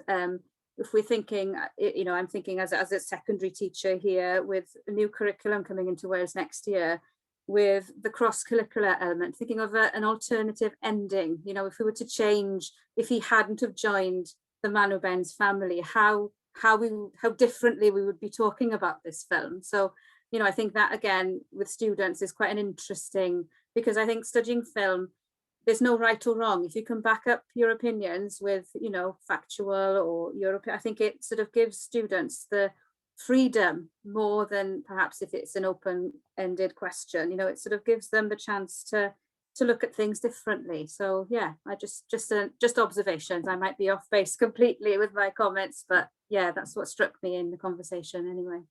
Speaker 5: if we're thinking, I'm thinking as a secondary teacher here, with a new curriculum coming into Wales next year, with the cross-curricular element, thinking of an alternative ending. If we were to change, if he hadn't have joined the Manw-Ben's family, how differently we would be talking about this film. So I think that again with students is quite an interesting, because I think studying film, there's no right or wrong. If you can back up your opinions with factual or European, I think it sort of gives students the freedom more than perhaps if it's an open-ended question. It sort of gives them the chance to look at things differently. So yeah, I just observations. I might be off base completely with my comments, but yeah, that's what struck me in the conversation anyway.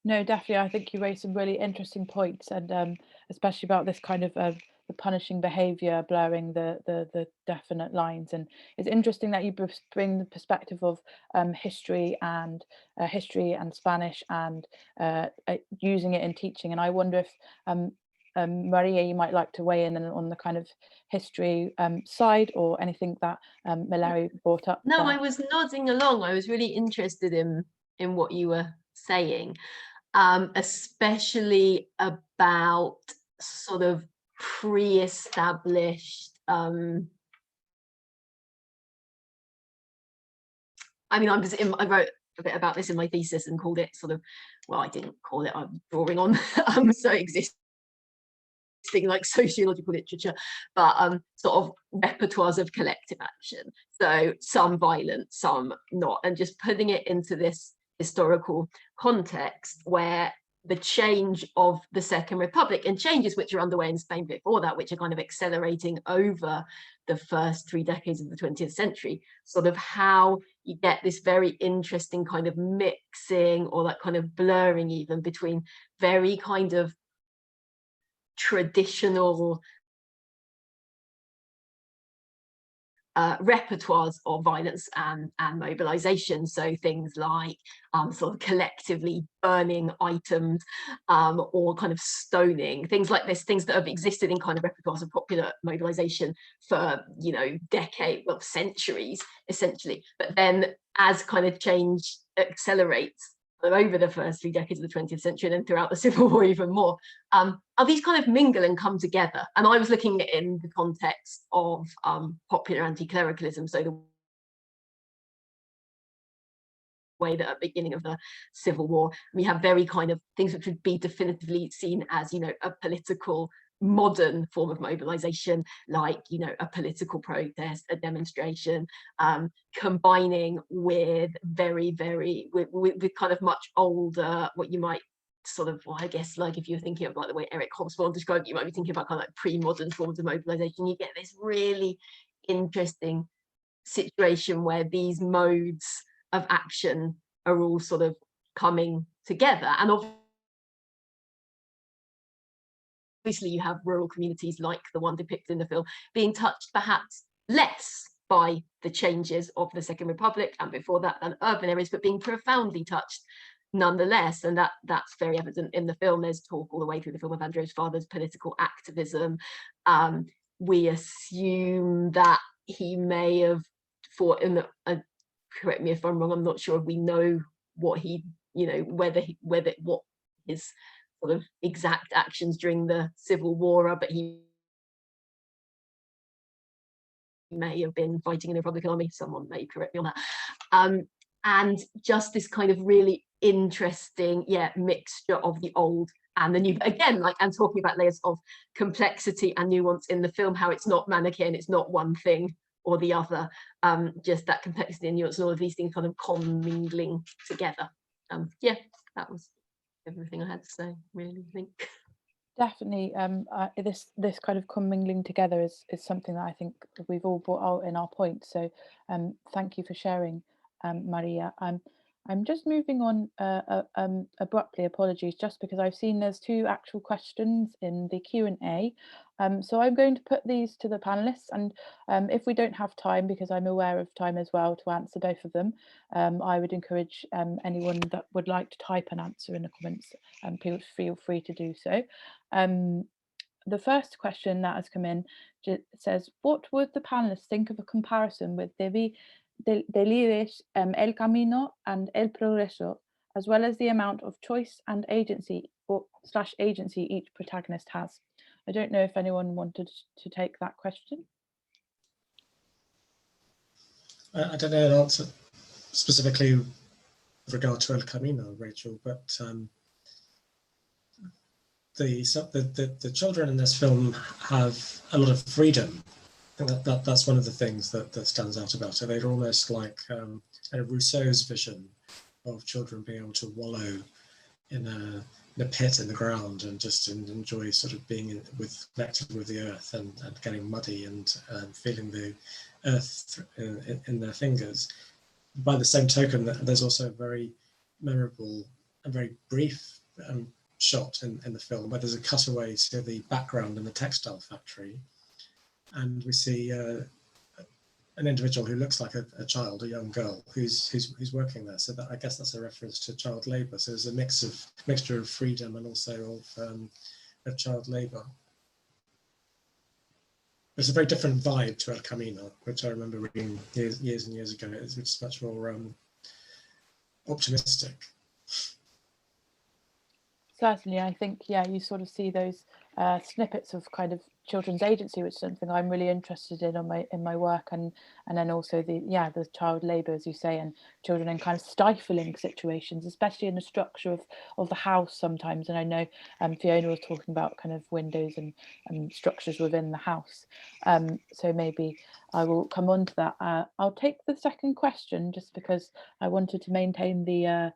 Speaker 1: No, definitely. I think you raised some really interesting points, and especially about this kind of the punishing behaviour, blurring the definite lines. And it's interesting that you bring the perspective of history and Spanish, and using it in teaching. And I wonder if Maria, you might like to weigh in on the kind of history side, or anything that Meleri brought up.
Speaker 7: No, I was nodding along. I was really interested in what you were saying, especially about sort of pre-established I wrote a bit about this in my thesis and called it sort of, well, I didn't call it, I'm drawing on so existing like sociological literature, but sort of repertoires of collective action. So some violent, some not, and just putting it into this historical context where the change of the Second Republic, and changes which are underway in Spain before that, which are kind of accelerating over the first 3 decades of the 20th century, sort of how you get this very interesting kind of mixing, or that kind of blurring even, between very kind of traditional repertoires of violence and mobilization. So things like sort of collectively burning items or kind of stoning, things like this, things that have existed in kind of repertoires of popular mobilization for, you know, decades, well, centuries, essentially. But then as kind of change accelerates over the first 3 decades of the 20th century and then throughout the Civil War even more, these kind of mingle and come together. And I was looking at it in the context of popular anti-clericalism, so the way that at the beginning of the Civil War, we have very kind of things which would be definitively seen as, you know, a political modern form of mobilization, like, you know, a political protest, a demonstration, combining with with kind of much older, what you might sort of, well, I guess, like if you're thinking of like the way Eric Hobsbawm described it, you might be thinking about kind of like pre-modern forms of mobilization. You get this really interesting situation where these modes of action are all sort of coming together. And obviously you have rural communities like the one depicted in the film being touched perhaps less by the changes of the Second Republic and before that than urban areas, but being profoundly touched nonetheless. And that's very evident in the film. There's talk all the way through the film of Andrew's father's political activism. We assume that he may have fought in correct me if I'm wrong, I'm not sure if we know what he, you know, what his sort of exact actions during the Civil War are, but he may have been fighting in the Republican Army. Someone may correct me on that. And just this kind of really interesting, mixture of the old and the new. Again, like I'm talking about layers of complexity and nuance in the film, how it's not Manichaean, it's not one thing or the other, just that complexity and nuance and all of these things kind of commingling together. That was everything I had to say, really, I think.
Speaker 1: Definitely, this kind of commingling together is something that I think we've all brought out in our points. So thank you for sharing, Maria. I'm just moving on abruptly, apologies, just because I've seen there's 2 actual questions in the Q&A. So I'm going to put these to the panelists, and if we don't have time, because I'm aware of time as well, to answer both of them, I would encourage anyone that would like to type an answer in the comments, please feel free to do so. The first question that has come in says, what would the panelists think of a comparison with Delires, El Camino and El Progreso, as well as the amount of choice and agency / agency each protagonist has? I don't know if anyone wanted to take that question.
Speaker 2: I don't know an answer specifically with regard to El Camino, Rachel, but the children in this film have a lot of freedom. I think that's one of the things that stands out about it. They're almost like kind of Rousseau's vision of children being able to wallow in a pit in the ground and just enjoy sort of being connected with the earth and getting muddy and feeling the earth in their fingers. By the same token, there's also a very memorable and very brief shot in the film where there's a cutaway to the background in the textile factory, and we see an individual who looks like a child, a young girl who's working there. So I guess that's a reference to child labour. So there's a mixture of freedom and also of child labour. It's a very different vibe to El Camino, which I remember reading years and years ago. It's much more optimistic.
Speaker 1: Certainly, I think, you sort of see those snippets of kind of children's agency, which is something I'm really interested in my work, and then also the child labour, as you say, and children in kind of stifling situations, especially in the structure of the house sometimes. And I know Fiona was talking about kind of windows and structures within the house. So maybe I will come on to that. I'll take the second question just because I wanted to maintain the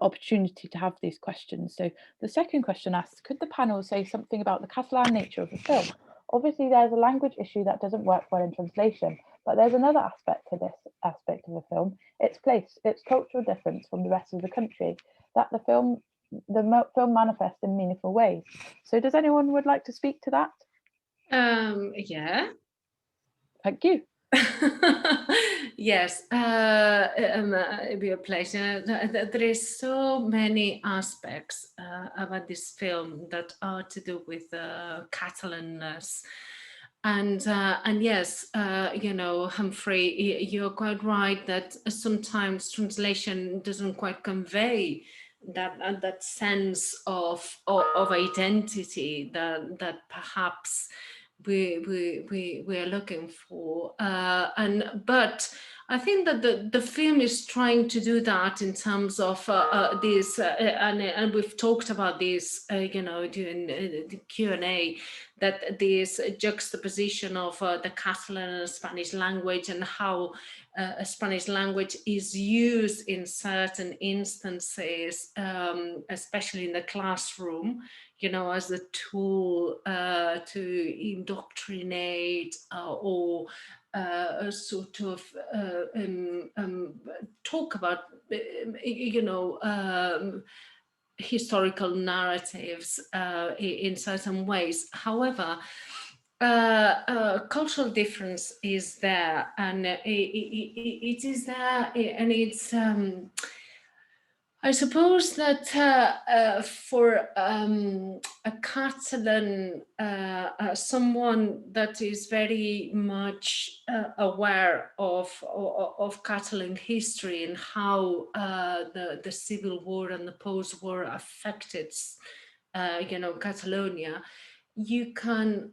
Speaker 1: opportunity to have these questions. So the second question asks, could the panel say something about the Catalan nature of the film? Obviously, there's a language issue that doesn't work well in translation, but there's another aspect to this aspect of the film, its place, its cultural difference from the rest of the country, that the film manifests in meaningful ways. So does anyone would like to speak to that?
Speaker 4: Yeah.
Speaker 1: Thank you.
Speaker 4: Yes, it'd be a pleasure. There is so many aspects about this film that are to do with Catalanness. And yes, you know, Humphrey, you're quite right that sometimes translation doesn't quite convey that sense of identity that perhaps we are looking for, but I think that the film is trying to do that in terms of this, and we've talked about this, you know, during the Q&A, that this juxtaposition of the Catalan and Spanish language, and how a Spanish language is used in certain instances, especially in the classroom, you know, as a tool to indoctrinate or sort of talk about, you know, historical narratives in certain ways. However, cultural difference is there, and it is there, and it's I suppose that for a Catalan, someone that is very much aware of Catalan history and how the Civil War and the post-war affected, you know, Catalonia, you can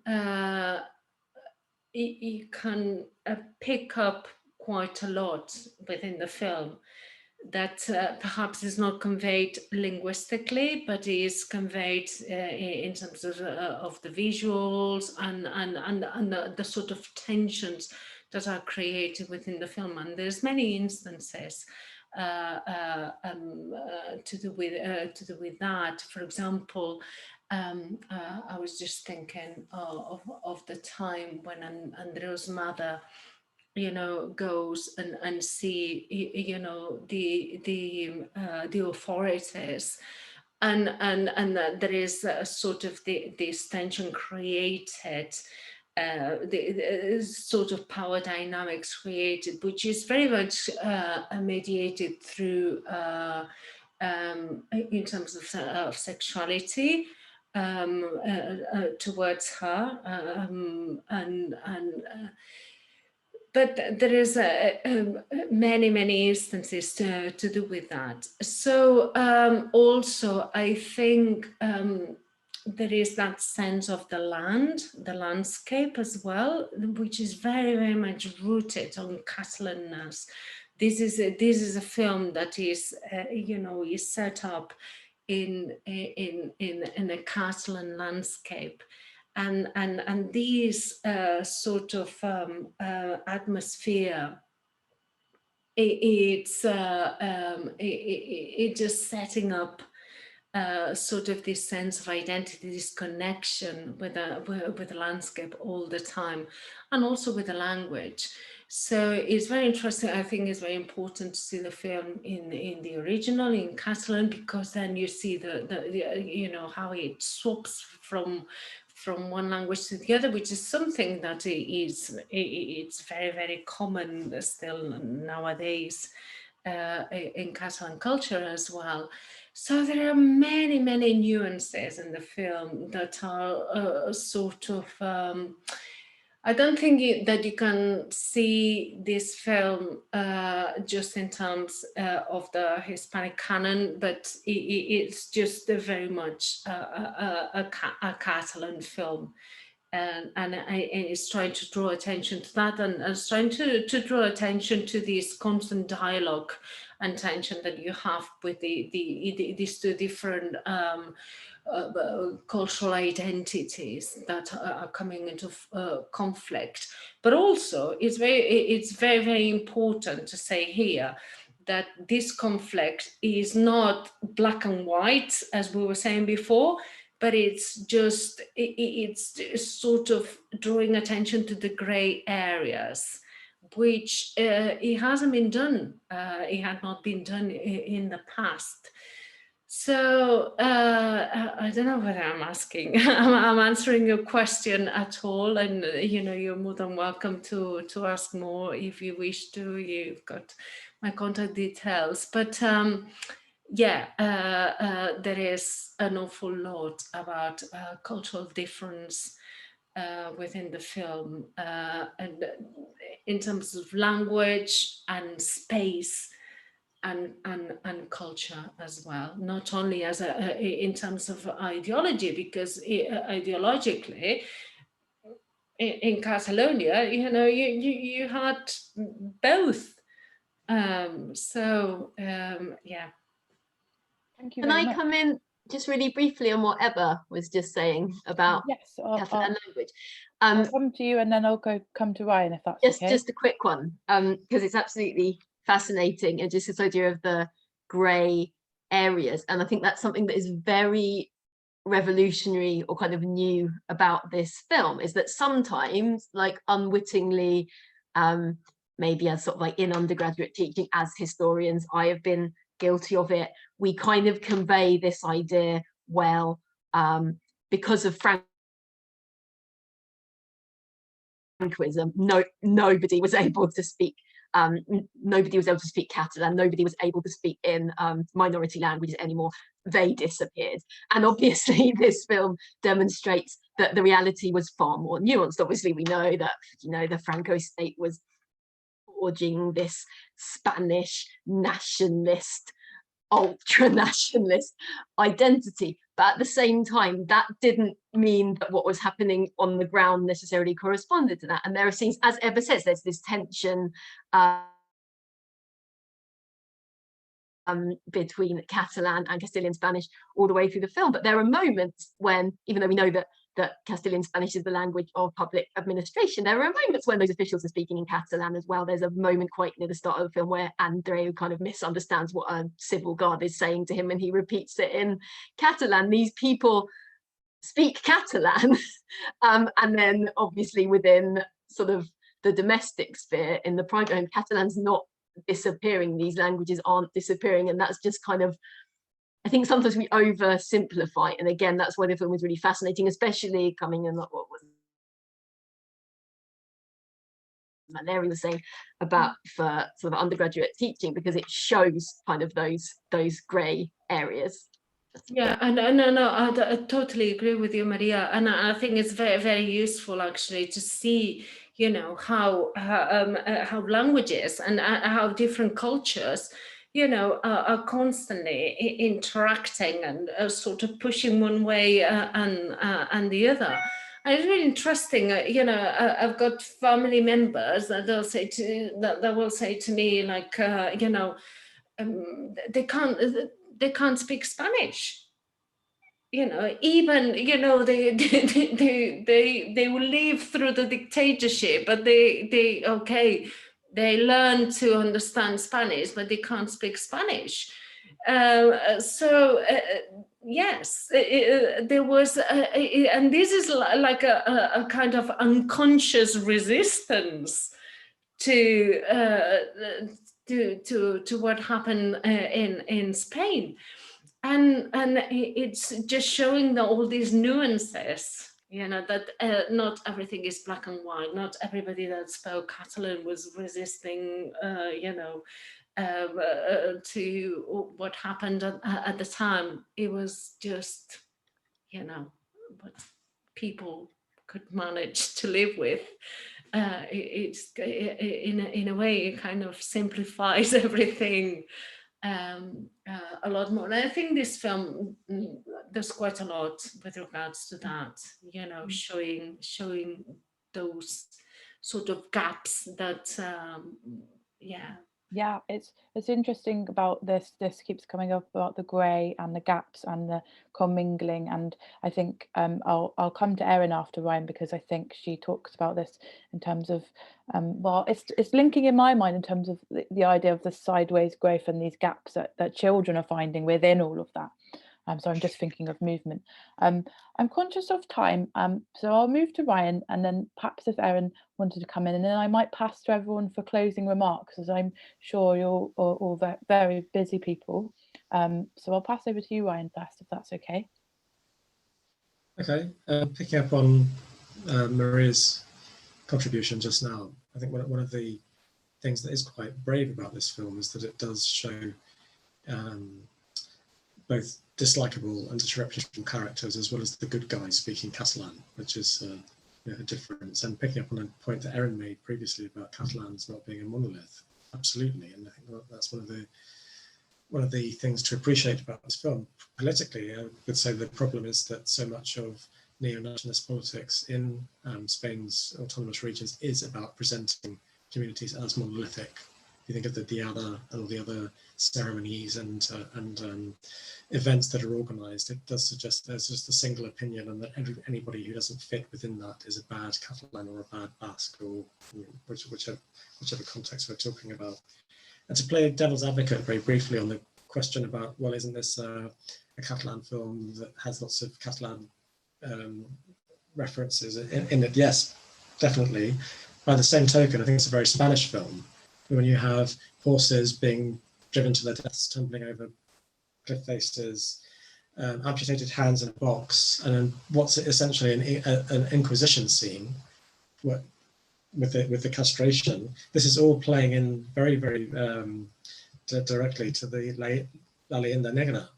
Speaker 4: pick up quite a lot within the film that perhaps is not conveyed linguistically, but is conveyed in terms of the visuals and the sort of tensions that are created within the film. And there's many instances to do with that. For example, I was just thinking of the time when Andreu's mother, you know, goes and see, you know, the authorities, and there is a sort of this tension created, the sort of power dynamics created, which is very much mediated through in terms of sexuality towards her, but there is many instances to do with that. So also I think there is that sense of the landscape as well, which is very much rooted on Catalanness. This is a film that is you know, is set up in a Catalan landscape. And these sort of atmosphere, it's just setting up sort of this sense of identity, this connection with the landscape all the time, and also with the language. So it's very interesting. I think it's very important to see the film in the original, in Catalan, because then you see the you know, how it swaps from one language to the other, which is something that it's very common still nowadays in Catalan culture as well. So there are many nuances in the film that are sort of I don't think that you can see this film just in terms of the Hispanic canon, but it's just very much a Catalan film. And it's trying to draw attention to that, and it's trying to draw attention to this constant dialogue and tension that you have with these two different cultural identities that are coming into conflict. But also it's very important to say here that this conflict is not black and white, as we were saying before, but it's just it's sort of drawing attention to the gray areas, which it hasn't been done. It had not been done in the past. So I don't know whether I'm asking. I'm answering your question at all, and you're more than welcome to ask more if you wish to. You've got my contact details, but yeah, there is an awful lot about cultural difference within the film, and in terms of language and space. And culture as well, not only as in terms of ideology, because ideologically in Catalonia, you had both. Yeah.
Speaker 1: Thank you.
Speaker 7: Can I come in just really briefly on what Eva was just saying about Catalan language?
Speaker 1: I'll come to you and then I'll come to Ryan, if that's okay.
Speaker 7: Just a quick one, because it's absolutely fascinating, and just this idea of the grey areas, and I think that's something that is very revolutionary or kind of new about this film, is that sometimes, like unwittingly, maybe as sort of like in undergraduate teaching, as historians, I have been guilty of it, we kind of convey this idea, well, because of Franquism, nobody was able to speak Catalan, nobody was able to speak in minority languages anymore, they disappeared. And obviously this film demonstrates that the reality was far more nuanced. Obviously we know that the Franco state was forging this Spanish nationalist, ultra-nationalist identity, but at the same time that didn't mean that what was happening on the ground necessarily corresponded to that. And there are scenes, as Eva says, there's this tension between Catalan and Castilian Spanish all the way through the film, but there are moments when, even though we know that Castilian Spanish is the language of public administration, there are moments when those officials are speaking in Catalan as well. There's a moment quite near the start of the film where Andreu kind of misunderstands what a civil guard is saying to him and he repeats it in Catalan. These people speak Catalan, and then obviously within sort of the domestic sphere, in the private home, Catalan's not disappearing, these languages aren't disappearing, and that's just kind of, I think sometimes we oversimplify, and again that's why the film is really fascinating, especially coming in what was Meleri was saying about for sort of undergraduate teaching, because it shows kind of those grey areas.
Speaker 4: Yeah, and no, I totally agree with you, Maria, and I think it's very, very useful actually to see, how languages and how different cultures, are constantly interacting and sort of pushing one way and the other. And it's really interesting, I've got family members that will say to me, like, they can't speak Spanish. Even they will live through the dictatorship, but they learn to understand Spanish, but they can't speak Spanish. Yes, there was, and this is like a kind of unconscious resistance to what happened in Spain, and it's just showing all these nuances. That not everything is black and white. Not everybody that spoke Catalan was resisting, to what happened at the time. It was just, what people could manage to live with. It's in a way it kind of simplifies everything a lot more. And I think this film does quite a lot with regards to that, showing those sort of gaps that
Speaker 1: yeah, it's interesting about this keeps coming up about the grey and the gaps and the commingling, and I think I'll come to Erin after Ryan, because I think she talks about this in terms of well, it's linking in my mind in terms of the idea of the sideways growth and these gaps that children are finding within all of that. So I'm just thinking of movement. I'm conscious of time, so I'll move to Ryan, and then perhaps if Erin wanted to come in, and then I might pass to everyone for closing remarks, as I'm sure you're all very busy people. So I'll pass over to you, Ryan, first, if that's okay.
Speaker 2: Okay, picking up on Maria's contribution just now, I think one of the things that is quite brave about this film is that it does show both dislikable and disreputable characters, as well as the good guys speaking Catalan, which is a difference. And picking up on a point that Erin made previously about Catalans not being a monolith, absolutely. And I think that's one of the things to appreciate about this film. Politically, I would say the problem is that so much of neo-nationalist politics in Spain's autonomous regions is about presenting communities as monolithic. If you think of the Diada and all the other ceremonies and events that are organised, it does suggest there's just a single opinion, and that anybody who doesn't fit within that is a bad Catalan or a bad Basque, or whichever context we're talking about. And to play devil's advocate very briefly on the question about, well, isn't this a Catalan film that has lots of Catalan references in it? Yes, definitely. By the same token, I think it's a very Spanish film. When you have horses being driven to their deaths, tumbling over cliff faces, amputated hands in a box, and what's essentially an Inquisition scene with the castration. This is all playing in very, very directly to the La Leyenda Negra.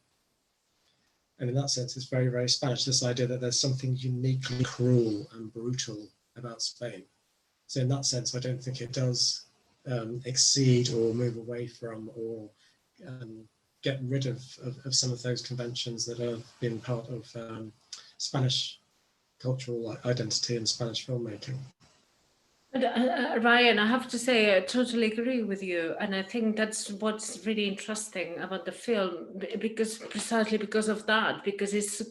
Speaker 2: And in that sense, it's very, very Spanish, this idea that there's something uniquely cruel and brutal about Spain. So in that sense, I don't think it does exceed or move away from or get rid of some of those conventions that have been part of Spanish cultural identity and Spanish filmmaking.
Speaker 4: Ryan, I have to say, I totally agree with you. And I think that's what's really interesting about the film, precisely because of that, because it's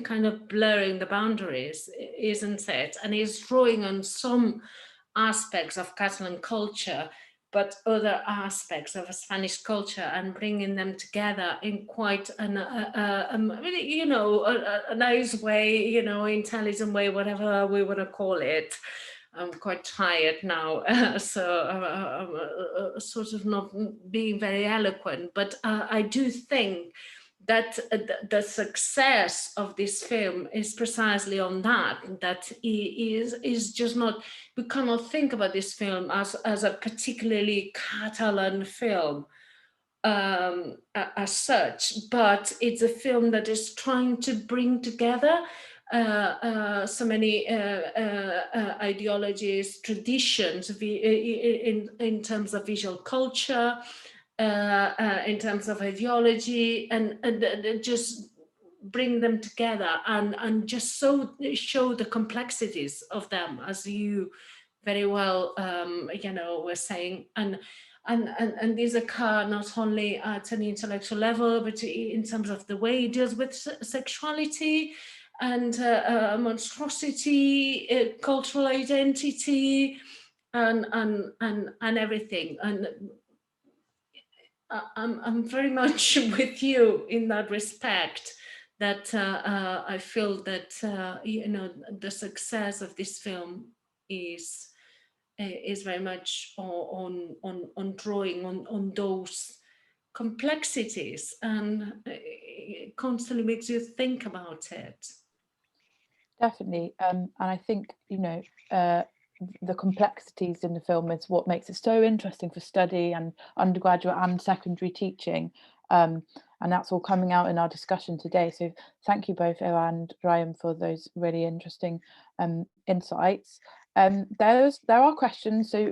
Speaker 4: kind of blurring the boundaries, isn't it? And it's drawing on some aspects of Catalan culture, but other aspects of a Spanish culture, and bringing them together in quite a nice way, intelligent way, whatever we want to call it. I'm quite tired now, so I'm sort of not being very eloquent, but I do think that the success of this film is precisely on that is just not, we cannot think about this film as a particularly Catalan film as such, but it's a film that is trying to bring together so many ideologies, traditions in terms of visual culture, in terms of ideology, and just bring them together and just show the complexities of them, as you very well were saying, and these occur not only at an intellectual level, but in terms of the way it deals with sexuality and monstrosity, cultural identity, and everything. And I'm very much with you in that respect. That I feel that the success of this film is very much on drawing on those complexities, and it constantly makes you think about it.
Speaker 1: Definitely, and I think the complexities in the film is what makes it so interesting for study and undergraduate and secondary teaching, and that's all coming out in our discussion today. So thank you both, Eva and Ryan, for those really interesting insights. There are questions, so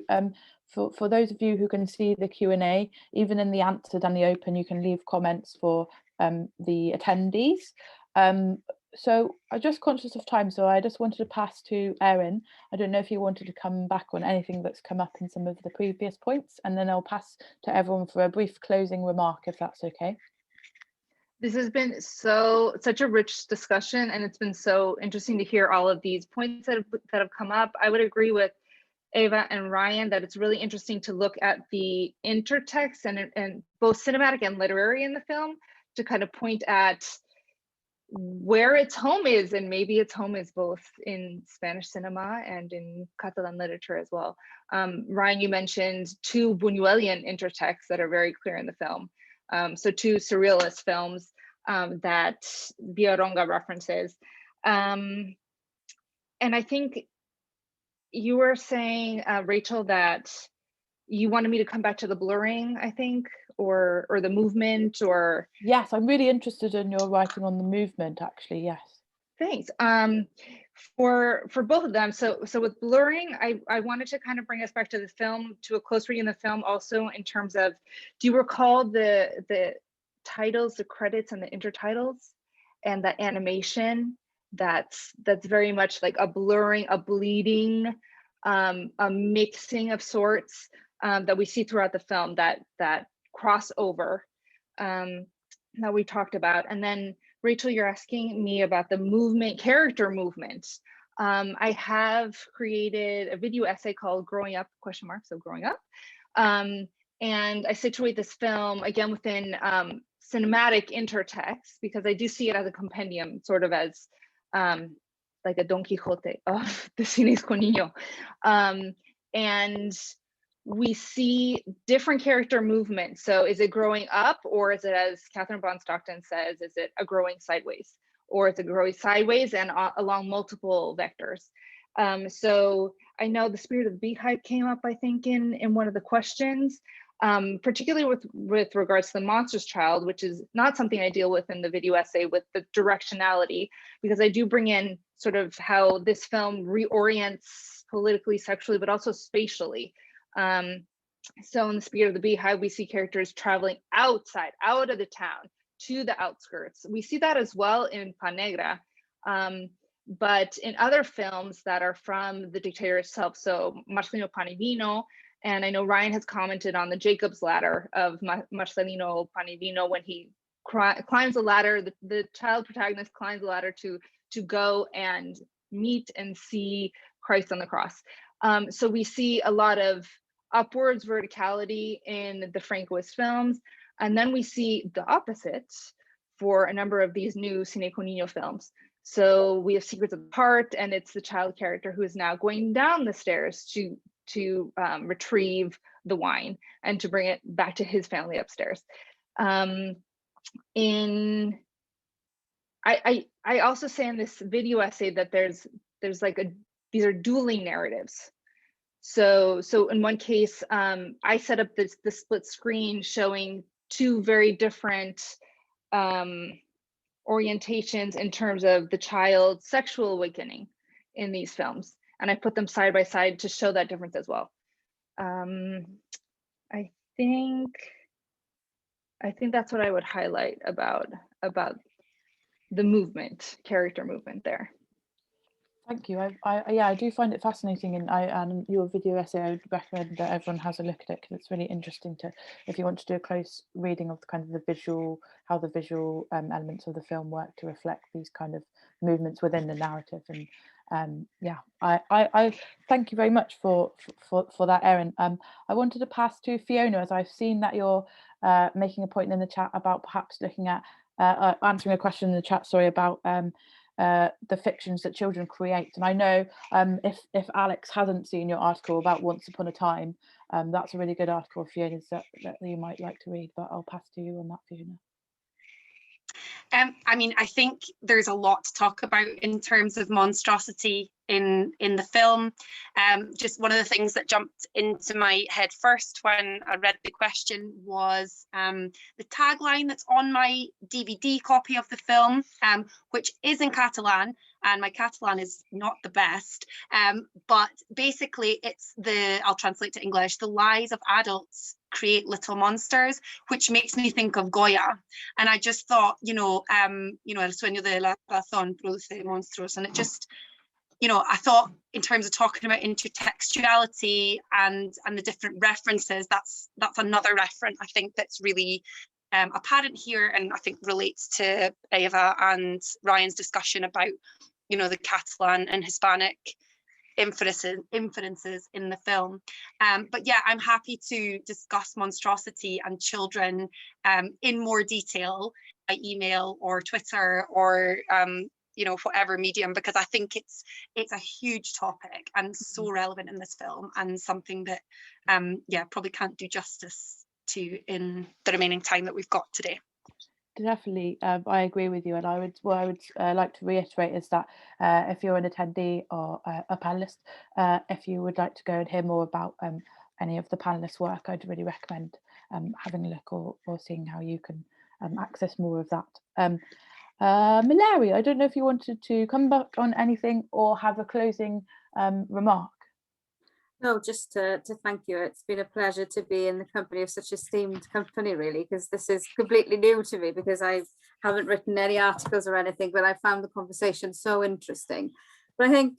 Speaker 1: for those of you who can see the Q&A, even in the answered and the open, you can leave comments for the attendees. So I'm just conscious of time, so I just wanted to pass to Erin. I don't know if you wanted to come back on anything that's come up in some of the previous points, and then I'll pass to everyone for a brief closing remark, if that's okay.
Speaker 3: This has been such a rich discussion, and it's been so interesting to hear all of these points that have come up. I would agree with Eva and Ryan that it's really interesting to look at the intertext and both cinematic and literary in the film, to kind of point at where its home is, and maybe its home is both in Spanish cinema and in Catalan literature as well. Ryan, you mentioned two Buñuelian intertexts that are very clear in the film. So two surrealist films that Villaronga references. And I think you were saying, Rachel, that you wanted me to come back to the blurring, I think, or the movement, or...
Speaker 1: Yes, I'm really interested in your writing on the movement, actually, yes.
Speaker 3: Thanks. For both of them, so with blurring, I wanted to kind of bring us back to the film, to a close reading of the film, also in terms of, do you recall the titles, the credits, and the intertitles, and that animation that's very much like a blurring, a bleeding, a mixing of sorts that we see throughout the film, that crossover that we talked about. And then Rachel, you're asking me about the movement, character movement. I have created a video essay called Growing Up, ? So growing up. And I situate this film again within cinematic intertext, because I do see it as a compendium, sort of as like a Don Quixote of the cine con niño. And we see different character movements. So is it growing up, or is it, as Catherine Von Stockton says, is it a growing sideways? Or is it growing sideways and along multiple vectors? So I know the spirit of the beehive came up, I think, in one of the questions, particularly with regards to the monstrous child, which is not something I deal with in the video essay, with the directionality, because I do bring in sort of how this film reorients politically, sexually, but also spatially. So in the spirit of the beehive, we see characters traveling outside, out of the town, to the outskirts. We see that as well in Pan Negra, but in other films that are from the dictator itself. So Marcelino Pan y Vino, and I know Ryan has commented on the Jacob's ladder of Marcelino Pan y Vino, when he climbs the ladder, the child protagonist climbs the ladder to go and meet and see Christ on the cross. So we see a lot of upwards verticality in the Francoist films, and then we see the opposite for a number of these new Cine con Niño films. So we have Secrets of the Heart, and it's the child character who is now going down the stairs to retrieve the wine and to bring it back to his family upstairs. I also say in this video essay that there's like these are dueling narratives. So in one case, I set up the split screen showing two very different orientations in terms of the child's sexual awakening in these films, and I put them side by side to show that difference as well. I think that's what I would highlight about the movement, character movement there.
Speaker 1: Thank you. I do find it fascinating, and your video essay, I would recommend that everyone has a look at it, because it's really interesting to, if you want to do a close reading of the kind of the visual, how the visual elements of the film work to reflect these kind of movements within the narrative. And yeah, I thank you very much for that, Erin. I wanted to pass to Fiona, as I've seen that you're making a point in the chat about perhaps looking at answering a question in the chat, sorry, about the fictions that children create. And I know if Alex hasn't seen your article about Once Upon a Time, that's a really good article, Fiona, that you might like to read, but I'll pass to you on that, Fiona.
Speaker 6: I mean, I think there's a lot to talk about in terms of monstrosity in the film. Just one of the things that jumped into my head first when I read the question was the tagline that's on my DVD copy of the film, which is in Catalan, and my Catalan is not the best, but basically I'll translate to English, the lies of adults create little monsters, which makes me think of Goya. And I just thought, el sueño de la razón produce monstruos, and it just, I thought in terms of talking about intertextuality and the different references, that's another reference I think that's really apparent here, and I think relates to Eva and Ryan's discussion about, the Catalan and Hispanic inferences in the film. But yeah, I'm happy to discuss monstrosity and children in more detail by email or Twitter or whatever medium, because I think it's a huge topic and so relevant in this film, and something that probably can't do justice to in the remaining time that we've got today.
Speaker 1: Definitely, I agree with you, and what I would like to reiterate is that if you're an attendee or a panelist, if you would like to go and hear more about any of the panelists' work, I'd really recommend having a look or seeing how you can access more of that. Meleri, I don't know if you wanted to come back on anything or have a closing remark.
Speaker 5: No, just to thank you. It's been a pleasure to be in the company of such esteemed company, really, because this is completely new to me, because I haven't written any articles or anything, but I found the conversation so interesting. But I think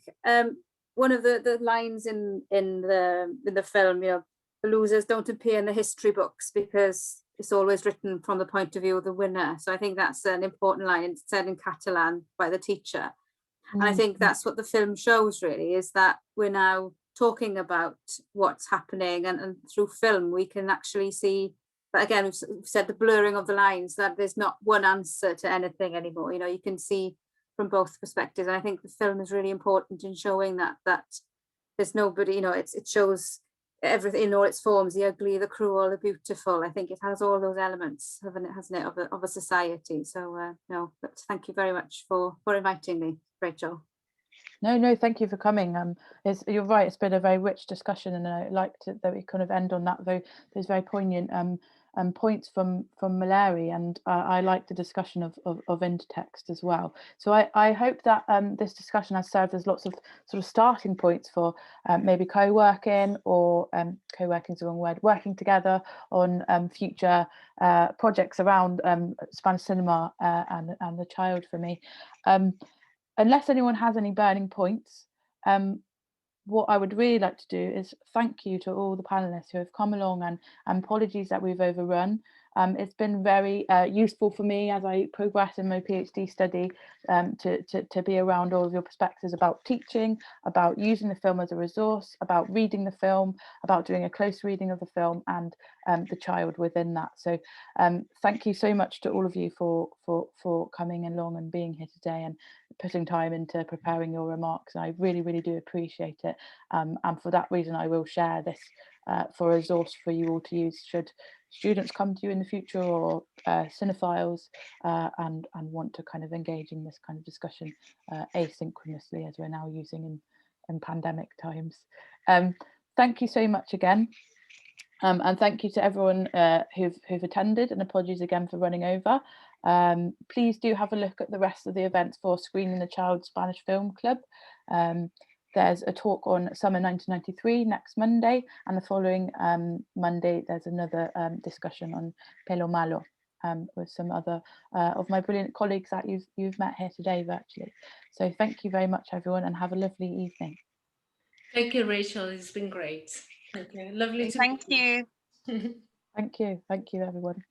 Speaker 5: one of the lines in the film, you know, the losers don't appear in the history books because it's always written from the point of view of the winner. So I think that's an important line. It's said in Catalan by the teacher. And I think that's what the film shows, really, is that we're now talking about what's happening, and through film we can actually see that, again, we've said the blurring of the lines, that there's not one answer to anything anymore. You know, you can see from both perspectives, and I think the film is really important in showing that there's nobody, you know, it shows everything in all its forms, the ugly, the cruel, the beautiful. I think it has all those elements, hasn't it, of a society. So no, but thank you very much for inviting me, Rachel.
Speaker 1: No, thank you for coming. You're right, it's been a very rich discussion, and I liked it that we kind of end on that, those very poignant points from Meleri, and I like the discussion of intertext as well. So I hope that this discussion has served as lots of sort of starting points for maybe co-working, or co-working is the wrong word, working together on future projects around Spanish cinema and the child for me. Unless anyone has any burning points, what I would really like to do is thank you to all the panelists who have come along, and apologies that we've overrun. It's been very useful for me as I progress in my PhD study to be around all of your perspectives about teaching, about using the film as a resource, about reading the film, about doing a close reading of the film, and the child within that. So thank you so much to all of you for coming along and being here today and putting time into preparing your remarks. I really, really do appreciate it. And for that reason, I will share this for a resource for you all to use should students come to you in the future, or cinephiles and want to kind of engage in this kind of discussion asynchronously, as we're now using in pandemic times. Thank you so much again. And thank you to everyone who've attended, and apologies again for running over. Please do have a look at the rest of the events for Screening the Child Spanish Film Club. There's a talk on Summer 1993 next Monday, and the following Monday there's another discussion on Pelo Malo with some other of my brilliant colleagues that you've met here today virtually. So thank you very much, everyone, and have a lovely evening.
Speaker 4: Thank you, Rachel. It's been great. Thank you. Lovely to
Speaker 6: Thank you.
Speaker 1: Thank you, everyone.